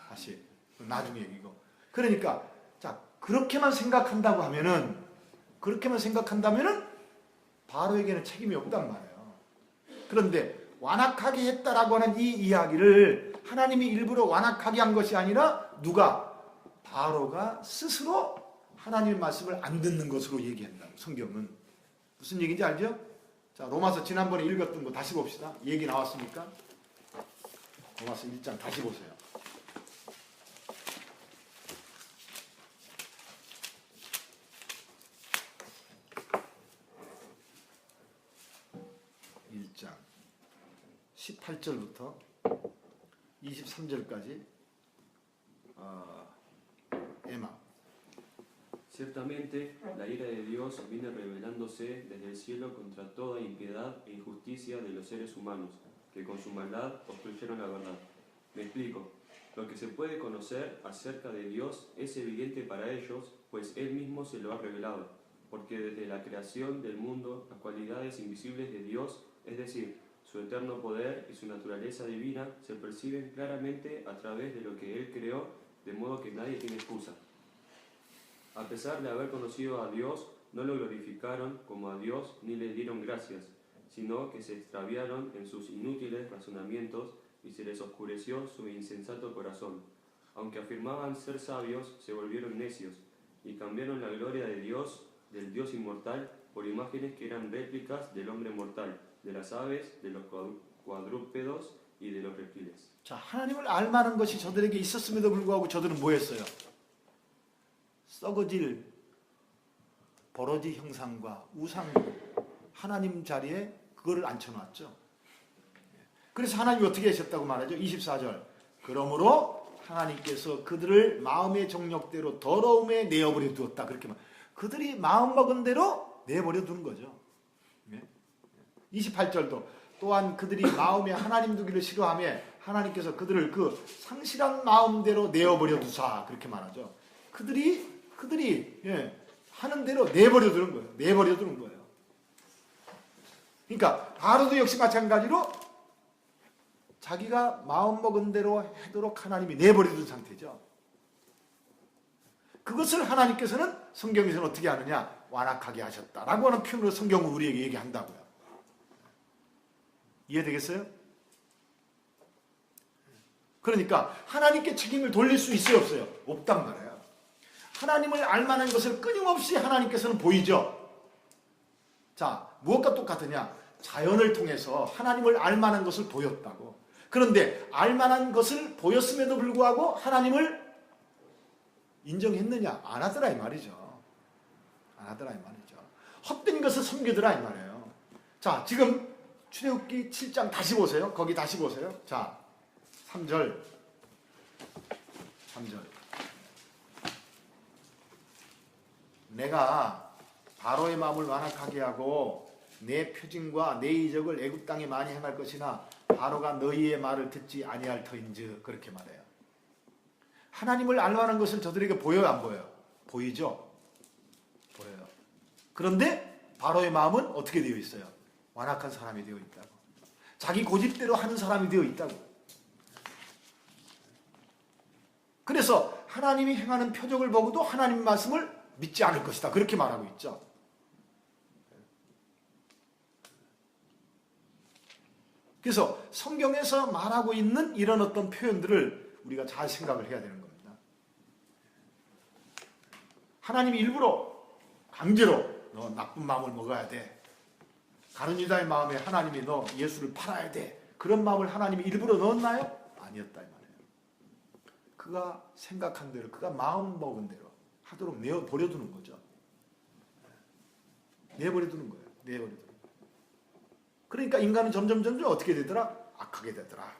Speaker 1: 다시 나중 얘기고. 그러니까 자, 그렇게만 생각한다고 하면은 바로에게는 책임이 없단 말이에요. 그런데 완악하게 했다라고 하는 이 이야기를 하나님이 일부러 완악하게 한 것이 아니라 누가? 바로가 스스로 하나님의 말씀을 안 듣는 것으로 얘기한다. 성경은 무슨 얘기인지 알죠? 자, 로마서 지난번에 읽었던 거 다시 봅시다. 얘기 나왔습니까? 로마서 1장 다시 보세요. (1장) 18절부터 23절까지 에마.
Speaker 2: Ciertamente, la ira de Dios viene revelándose desde el cielo contra toda impiedad e injusticia de los seres humanos, que con su maldad obstruyeron la verdad. Me explico. Lo que se puede conocer acerca de Dios es evidente para ellos, pues Él mismo se lo ha revelado, porque desde la creación del mundo las cualidades invisibles de Dios, es decir, su eterno poder y su naturaleza divina, se perciben claramente a través de lo que Él creó, de modo que nadie tiene excusa. A pesar de haber conocido a Dios, no lo glorificaron como a Dios ni le dieron gracias, sino que se extraviaron en sus inútiles razonamientos y se les oscureció su insensato corazón. Aunque afirmaban ser sabios, se volvieron necios y cambiaron la gloria de Dios, del Dios inmortal, por imágenes que eran réplicas del hombre mortal, de las aves, de los cuadrúpedos y de los reptiles.
Speaker 1: 자, 하나님을 알만한 것이 저들에게 있었음에도 불구하고 저들은 뭐 했어요? 썩어질 버러지 형상과 우상 하나님 자리에 그거를 앉혀놨죠. 그래서 하나님이 어떻게 하셨다고 말하죠? 24절. 그러므로 하나님께서 그들을 마음의 정욕대로 더러움에 내어버려 두었다. 그렇게 말. 그들이 마음먹은 대로 내버려 두는 거죠. 28절도 또한 그들이 마음에 하나님 두기를 싫어하며 하나님께서 그들을 그 상실한 마음대로 내어버려 두사. 그렇게 말하죠. 그들이 하는 대로 내버려 두는 거예요. 내버려 두는 거예요. 그러니까 바로도 역시 마찬가지로 자기가 마음먹은 대로 하도록 하나님이 내버려 둔 상태죠. 그것을 하나님께서는 성경에서는 어떻게 하느냐? 완악하게 하셨다라고 하는 표현으로 성경은 우리에게 얘기한다고요. 이해되겠어요? 그러니까 하나님께 책임을 돌릴 수 있어요, 없어요? 없단 말이에요. 하나님을 알만한 것을 끊임없이 하나님께서는 보이죠. 자, 무엇과 똑같으냐? 자연을 통해서 하나님을 알만한 것을 보였다고. 그런데 알만한 것을 보였음에도 불구하고 하나님을 인정했느냐? 안 하더라 이 말이죠. 안 하더라 이 말이죠. 헛된 것을 섬기더라 이 말이에요. 자, 지금 출애굽기 7장 다시 보세요. 거기 다시 보세요. 자, 3절. 3절. 내가 바로의 마음을 완악하게 하고 내 표징과 내 이적을 애굽 땅에 많이 행할 것이나 바로가 너희의 말을 듣지 아니할 터인즉. 그렇게 말해요. 하나님을 알만한 것을 저들에게 보여요, 안 보여요? 보이죠? 보여요. 그런데 바로의 마음은 어떻게 되어 있어요? 완악한 사람이 되어 있다고. 자기 고집대로 하는 사람이 되어 있다고. 그래서 하나님이 행하는 표적을 보고도 하나님 말씀을 믿지 않을 것이다. 그렇게 말하고 있죠. 그래서 성경에서 말하고 있는 이런 어떤 표현들을 우리가 잘 생각을 해야 되는 겁니다. 하나님이 일부러 강제로 너 나쁜 마음을 먹어야 돼. 가룟 유다의 마음에 하나님이 너 예수를 팔아야 돼. 그런 마음을 하나님이 일부러 넣었나요? 아니었다 이 말이에요. 그가 생각한 대로, 그가 마음 먹은 대로 하도록 내버려두는 거죠. 내버려두는 거예요. 내버려두는 거예요. 그러니까 인간은 점점 어떻게 되더라? 악하게 되더라.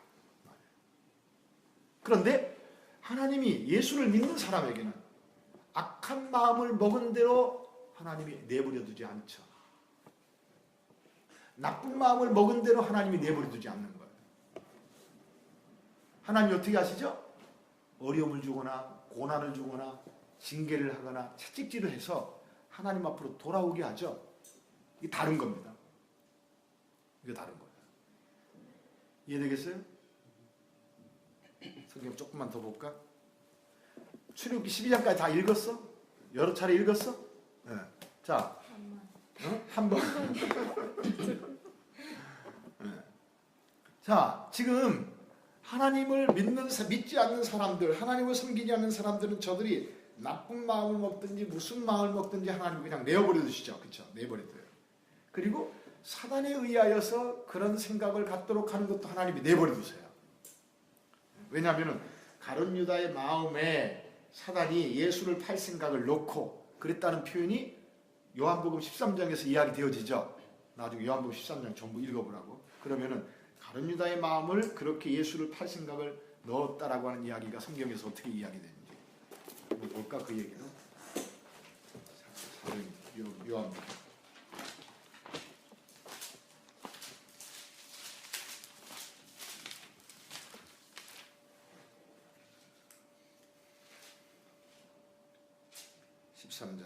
Speaker 1: 그런데 하나님이 예수를 믿는 사람에게는 악한 마음을 먹은 대로 하나님이 내버려두지 않죠. 나쁜 마음을 먹은 대로 하나님이 내버려두지 않는 거예요. 하나님이 어떻게 하시죠? 어려움을 주거나 고난을 주거나 징계를 하거나 채찍질을 해서 하나님 앞으로 돌아오게 하죠. 이게 다른 겁니다. 이거 다른 거예요. 이해되겠어요? 성경 조금만 더 볼까? 출애굽기 12장까지 다 읽었어? 여러 차례 읽었어? 네. 자, 한 번. 네. 자, 지금 하나님을 믿지 않는 사람들, 하나님을 섬기지 않는 사람들은 저들이 나쁜 마음을 먹든지 무슨 마음을 먹든지 하나님 그냥 내어버려 두시죠. 그렇죠? 내버려 둬요. 그리고 사단에 의하여서 그런 생각을 갖도록 하는 것도 하나님이 내버려 두세요. 왜냐하면 가룟 유다의 마음에 사단이 예수를 팔 생각을 넣고 그랬다는 표현이 요한복음 13장에서 이야기되어지죠. 나중에 요한복음 13장 전부 읽어보라고. 그러면은 가룟 유다의 마음을 그렇게 예수를 팔 생각을 넣었다라고 하는 이야기가 성경에서 어떻게 이야기되는지 한번 볼까 그 얘기는. 요한복음 13장.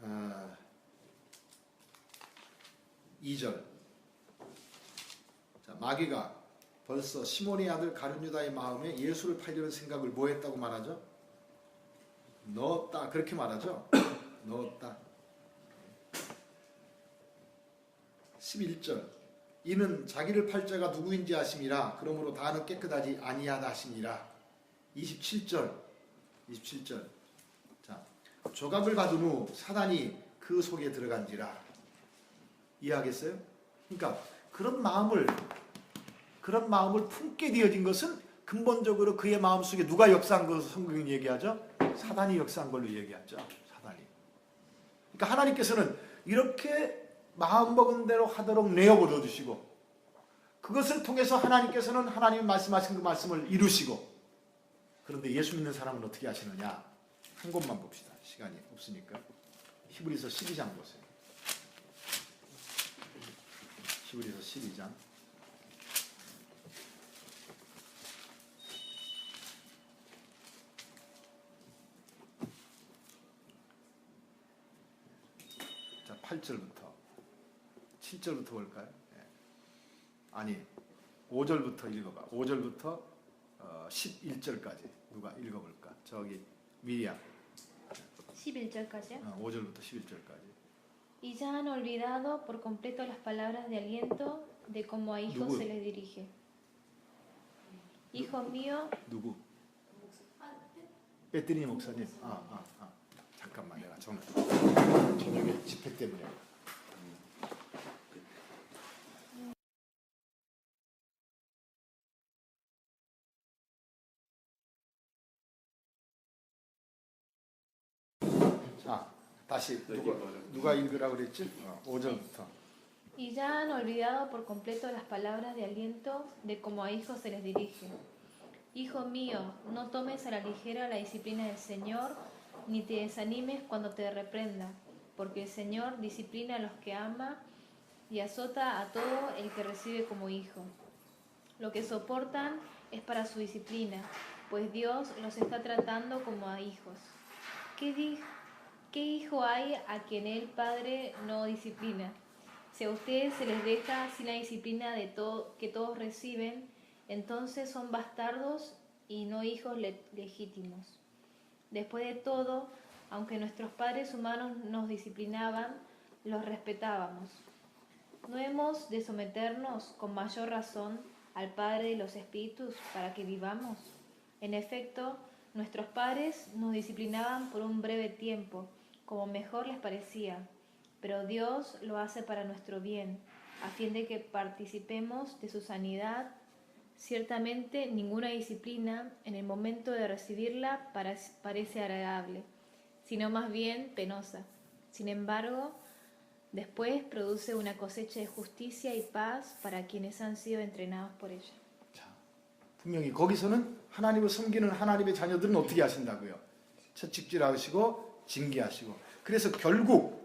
Speaker 1: 아, 2절. 자, 마귀가 벌써 시몬의 아들 가룟 유다의 마음에 예수를 팔려는 생각을 뭐 했다고 말하죠? 넣었다. 그렇게 말하죠? 넣었다. 11절. 이는 자기를 팔 자가 누구인지 아심이라 그러므로 다는 깨끗하지 아니하다 하시니라. 27절. 자, 조각을 받은 후 사단이 그 속에 들어간지라. 이해하겠어요? 그러니까 그런 마음을 품게 되어진 것은 근본적으로 그의 마음속에 누가 역사한 것을 성경이 얘기하죠? 사단이 역사한 걸로 얘기하죠. 사단이. 그러니까 하나님께서는 이렇게 마음먹은 대로 하도록 내어버려 주시고 그것을 통해서 하나님께서는 하나님이 말씀하신 그 말씀을 이루시고 그런데 예수 믿는 사람은 어떻게 하시느냐? 한 곳만 봅시다. 시간이 없으니까. 히브리서 12장 보세요. 히브리서 12장. 자, 8절부터 7절부터 볼까요? 네. 아니 5절부터 읽어봐. 5절부터 11절까지 누가 읽어볼까? 저기 미리야.
Speaker 4: 11절까지요?
Speaker 1: 5절부터 11절까지.
Speaker 4: Y ya han olvidado por completo las palabras de aliento de cómo a hijos
Speaker 1: 누구?
Speaker 4: se les dirige. Hijo mío,
Speaker 1: 누구? 베트니 목사님. 잠깐만 내가 전화. 저녁에 집회 때문에. 자, 다시
Speaker 2: Lo
Speaker 1: 누가,
Speaker 2: equiparo.
Speaker 1: 누가 읽으라 그랬지? 5절부터.
Speaker 4: Y ya han olvidado por completo las palabras de aliento de como a hijos se les dirige. Hijo mío, no tomes a la ligera la disciplina del Señor, ni te desanimes cuando te reprenda, porque el Señor disciplina a los que ama y azota a todo el que recibe como hijo. Lo que soportan es para su disciplina, pues Dios los está tratando como a hijos. ¿Qué hijo hay a quien el Padre no disciplina? Si a ustedes se les deja sin la disciplina que todos reciben, entonces son bastardos y no hijos legítimos. Después de todo, aunque nuestros padres humanos nos disciplinaban, los respetábamos. ¿No hemos de someternos con mayor razón al Padre de los Espíritus para que vivamos? En efecto, nuestros padres nos disciplinaban por un breve tiempo, como mejor les parecía, pero Dios lo hace para nuestro bien, a fin de que participemos de su sanidad. Ciertamente ninguna disciplina en el momento de recibirla parece agradable, sino más bien penosa. Sin embargo, después produce una cosecha de justicia y paz para quienes han sido entrenados por ella.
Speaker 1: 자, 분명히 거기서는 하나님을 섬기는 하나님의 자녀들은 어떻게 하신다고요? 채찍질하시고 징계하시고. 그래서 결국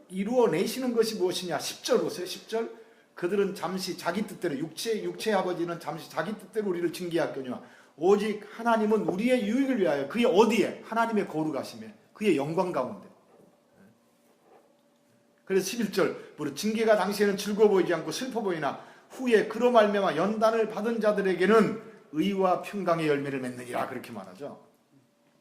Speaker 1: 이루어내시는 것이 무엇이냐? 10절 보세요. 10절. 그들은 잠시 자기 뜻대로 육체의 아버지는 잠시 자기 뜻대로 우리를 징계하거니와 오직 하나님은 우리의 유익을 위하여 그의 어디에? 하나님의 거룩하심에 그의 영광 가운데. 그래서 11절 무릇 징계가 당시에는 즐거워 보이지 않고 슬퍼 보이나 후에 그로 말미암아 연단을 받은 자들에게는 의와 평강의 열매를 맺느니라 그렇게 말하죠.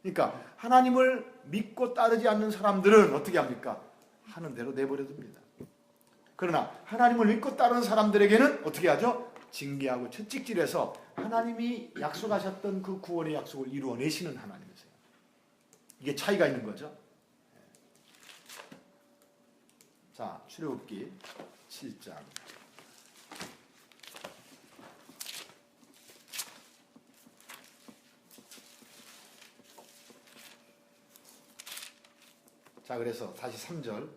Speaker 1: 그러니까 하나님을 믿고 따르지 않는 사람들은 어떻게 합니까? 하는 대로 내버려 둡니다. 그러나 하나님을 믿고 따르는 사람들에게는 어떻게 하죠? 징계하고 채찍질해서 하나님이 약속하셨던 그 구원의 약속을 이루어내시는 하나님이세요. 이게 차이가 있는 거죠. 자, 출애굽기 7장. 자, 그래서 다시 3절.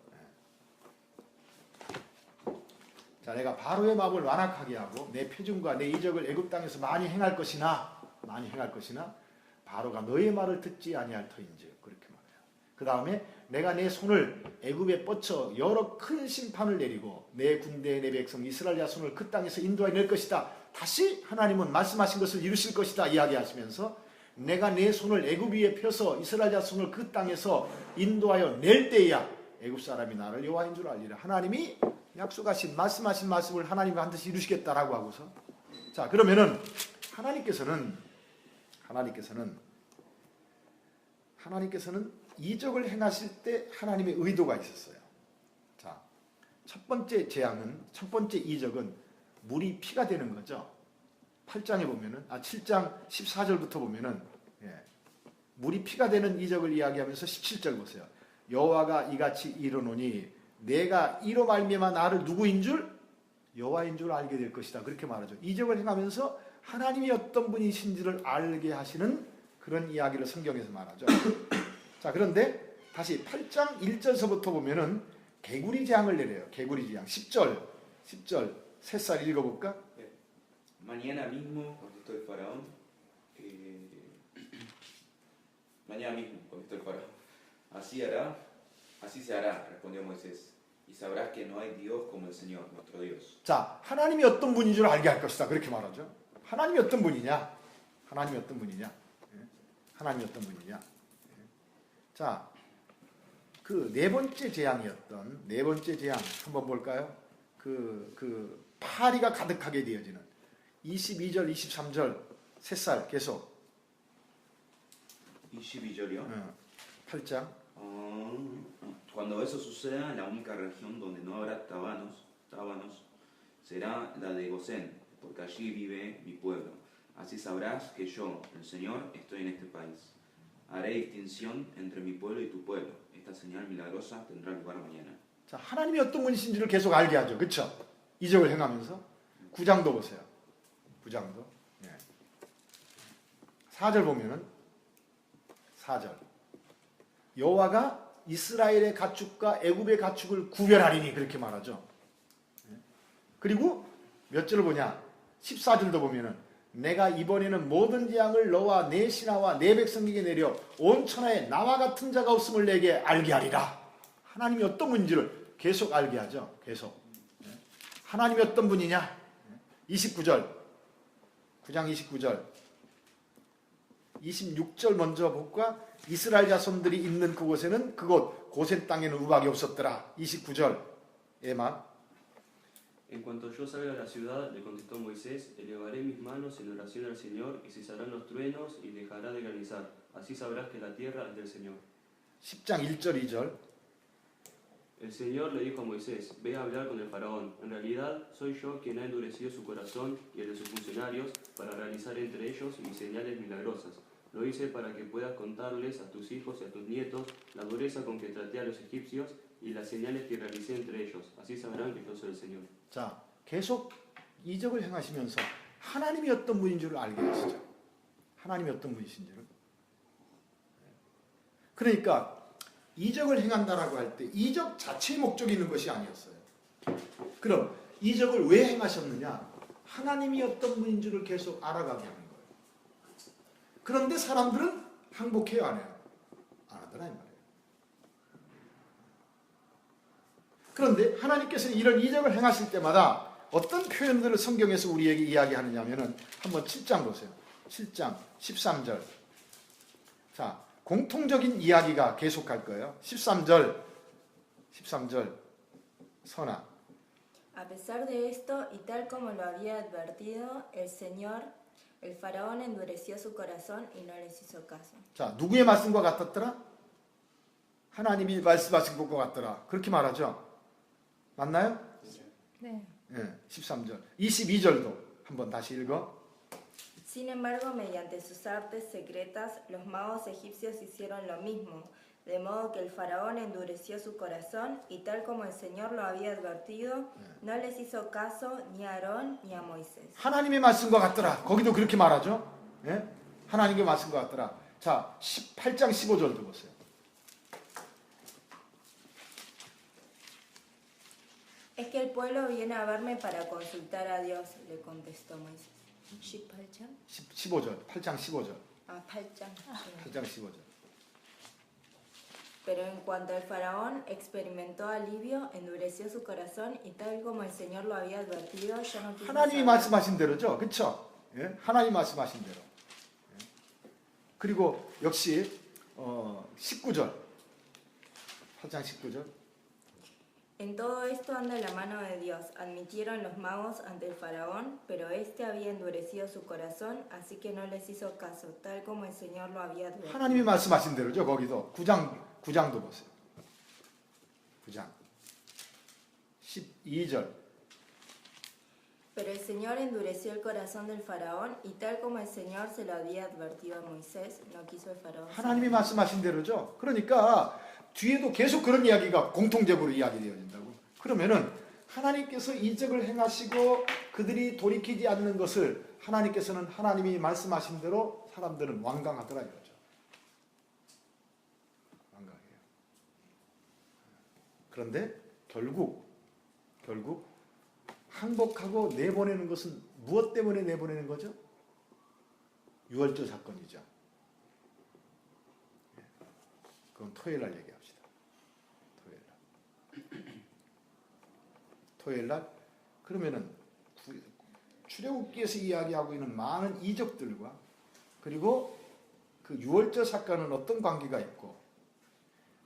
Speaker 1: 자, 내가 바로의 마음을 완악하게 하고 내 표준과 내 이적을 애굽 땅에서 많이 행할 것이나 바로가 너의 말을 듣지 아니할 터인지 그렇게 말해요. 그 다음에 내가 내 손을 애굽에 뻗쳐 여러 큰 심판을 내리고 내 군대의 내 백성 이스라엘 자손을 그 땅에서 인도하여 낼 것이다. 다시 하나님은 말씀하신 것을 이루실 것이다 이야기하시면서 내가 내 손을 애굽 위에 펴서 이스라엘 자손을 그 땅에서 인도하여 낼 때야 애굽 사람이 나를 여호와인 줄 알리라. 하나님이 약속하신 말씀하신 말씀을 하나님이 반드시 이루시겠다라고 하고서 자, 그러면은 하나님께서는 이적을 행하실 때 하나님의 의도가 있었어요. 자, 첫 번째 이적은 물이 피가 되는 거죠. 8장에 보면은 7장 14절부터 보면은 물이 피가 되는 이적을 이야기하면서 17절 보세요. 여호와가 이같이 이르노니 내가 이로 말미암아 나를 누구인 줄? 여호와인 줄 알게 될 것이다. 그렇게 말하죠. 이적을 행하면서 하나님이 어떤 분이신지를 알게 하시는 그런 이야기를 성경에서 말하죠. 자, 그런데 다시 8장 1절서부터 보면은 개구리 재앙을 내려요. 개구리 재앙. 10절 셋살 읽어볼까?
Speaker 3: Mañana mismo, contestó el faraón, mañana mismo, contestó el faraón, así se hará, respondió Moisés, y sabrás que no hay Dios como el Señor, nuestro Dios.
Speaker 1: 자, 하나님이 어떤 분인 줄 알게 할 것이다. 그렇게 말하죠. 하나님이 어떤 분이냐? 하나님이 어떤 분이냐? 자, 그 네 번째 재앙이었던 네 번째 재앙 한번 볼까요? 그 파리가 가득하게 되어지는 22절, 23절 셋살 계속
Speaker 3: 22절이요?
Speaker 1: 8장
Speaker 3: Cuando eso suceda, la única región donde no habrá tábanos será la de Gosén, porque allí vive mi pueblo. Así sabrás que yo, el Señor, estoy en este país. Haré distinción entre mi pueblo y tu pueblo. Esta señal milagrosa tendrá lugar mañana.
Speaker 1: 자, 하나님이 어떤 분이신지를 계속 알게 하죠. 그렇죠? 이적을 행하면서 9장도 보세요. 9장도. 4절 보면은 4절. 여호와가 이스라엘의 가축과 애굽의 가축을 구별하리니 그렇게 말하죠. 그리고 몇 절을 보냐? 14절도 보면은 내가 이번에는 모든 재앙을 너와 내 신하와 내 백성에게 내려 온 천하에 나와 같은 자가 없음을 내게 알게 하리라. 하나님이 어떤 분인지를 계속 알게 하죠. 계속. 하나님이 어떤 분이냐? 29절. 9장 29절. 26절 먼저 볼까? 이스라엘 자손들이 있는 그곳에는 그곳 고센 땅에는 우박이 없었더라. 29절의 말.
Speaker 2: En cuanto yo salga a la ciudad, le contestó Moisés, elevaré mis manos en oración al Señor y cesarán los truenos y dejará de granizar. Así sabrás que la tierra es del Señor.
Speaker 1: 10장 1절 2절.
Speaker 2: El Señor le dijo a Moisés, ve a hablar con el faraón. En realidad, soy yo quien ha endurecido su corazón y el de sus funcionarios para realizar entre ellos mis señales milagrosas. Lo hice para que puedas contarles a tus hijos y a tus nietos la dureza con que traté a los egipcios y las señales que realicé entre ellos. Así sabrán que yo soy el Señor.
Speaker 1: 자, 계속 이적을 행하시면서 하나님이 어떤 분인 줄 알게 하시죠. 하나님이 어떤 분이신지를. 그러니까 이적을 행한다라고 할 때 이적 자체의 목적이 있는 것이 아니었어요. 그럼 이적을 왜 행하셨느냐? 하나님이 어떤 분인 줄을 계속 알아가게 하는 거예요. 그런데 사람들은 항복해요, 안 해요? 안 하더라 이 말이에요. 그런데 하나님께서는 이런 이적을 행하실 때마다 어떤 표현들을 성경에서 우리에게 이야기하느냐 하면은 한번 7장 보세요. 7장 13절. 자, 공통적인 이야기가 계속할 거예요. 13절 선아.
Speaker 5: A pesar de esto, y tal como lo había advertido el Señor, el faraón endureció su corazón y no les hizo caso.
Speaker 1: 자, 누구의 말씀과 같았더라? 하나님이 말씀하신 것과 같더라. 그렇게 말하죠. 맞나요?
Speaker 4: 네.
Speaker 1: 예, 13절. 22절도 한번 다시 읽어.
Speaker 5: Sin embargo, mediante sus artes secretas, los magos egipcios hicieron lo mismo, de modo que el faraón endureció su corazón y tal como el Señor lo había advertido, no les hizo caso ni a Aarón ni a Moisés.
Speaker 1: 하나님의 말씀과 같더라. 거기도 그렇게 말하죠. 예? 하나님의 말씀과 같더라. 자, 8장 15절도 보세요.
Speaker 5: Es que el pueblo viene a verme para consultar a Dios, le contestó Moisés. 18장?
Speaker 1: 15절. 8장 15절.
Speaker 5: Ah, 8장.
Speaker 1: 8장 15절.
Speaker 5: Pero en cuanto al faraón experimentó alivio, endureció su corazón y tal como el Señor lo había advertido, ya no quiso
Speaker 1: 하나님이
Speaker 5: saber.
Speaker 1: 말씀하신 대로죠. 그렇죠? 예? 하나님 말씀하신 대로. 예? 그리고 역시 19절. 8장 19절.
Speaker 5: En todo esto anda la mano de Dios. Admitieron los magos ante el faraón, pero éste había endurecido su corazón, así que no les hizo caso, tal como el Señor lo había advertido.
Speaker 1: 하나님이 말씀하신 대로죠. 거기도 9장도 보세요. 9장 12절.
Speaker 5: Pero el Señor endureció el corazón del faraón, y tal como el Señor se lo había advertido a Moisés, no quiso el faraón
Speaker 1: 하나님이
Speaker 5: saber.
Speaker 1: 말씀하신 대로죠. 그러니까 뒤에도 계속 그런 이야기가 공통적으로 이야기되어야 된다고. 그러면은 하나님께서 이적을 행하시고 그들이 돌이키지 않는 것을 하나님께서는 하나님이 말씀하신 대로 사람들은 완강하더라 이거죠. 완강해요. 그런데 결국 항복하고 내보내는 것은 무엇 때문에 내보내는 거죠? 유월절 사건이죠. 그건 토요일 날 얘기합시다. 토요일 날 그러면은 출애굽기에서 이야기하고 있는 많은 이적들과 그리고 그 유월절 사건은 어떤 관계가 있고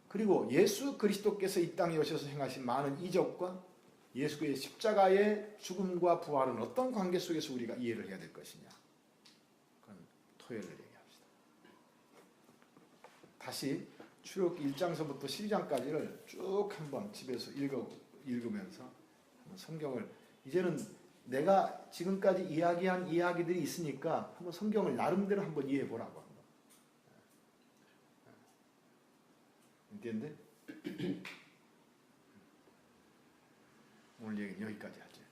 Speaker 1: 그리고 예수 그리스도께서 이 땅에 오셔서 행하신 많은 이적과 예수의 십자가의 죽음과 부활은 어떤 관계 속에서 우리가 이해를 해야 될 것이냐. 그건 토요일 날 얘기합시다. 다시 출애굽기 1장서부터 12장까지를 쭉 한번 집에서 읽으면서 성경을 이제는 내가 지금까지 이야기한 이야기들이 있으니까 한번 성경을 나름대로 한번 이해해 보라고 한번. ¿Entiende? 오늘 얘기는 여기까지 하죠.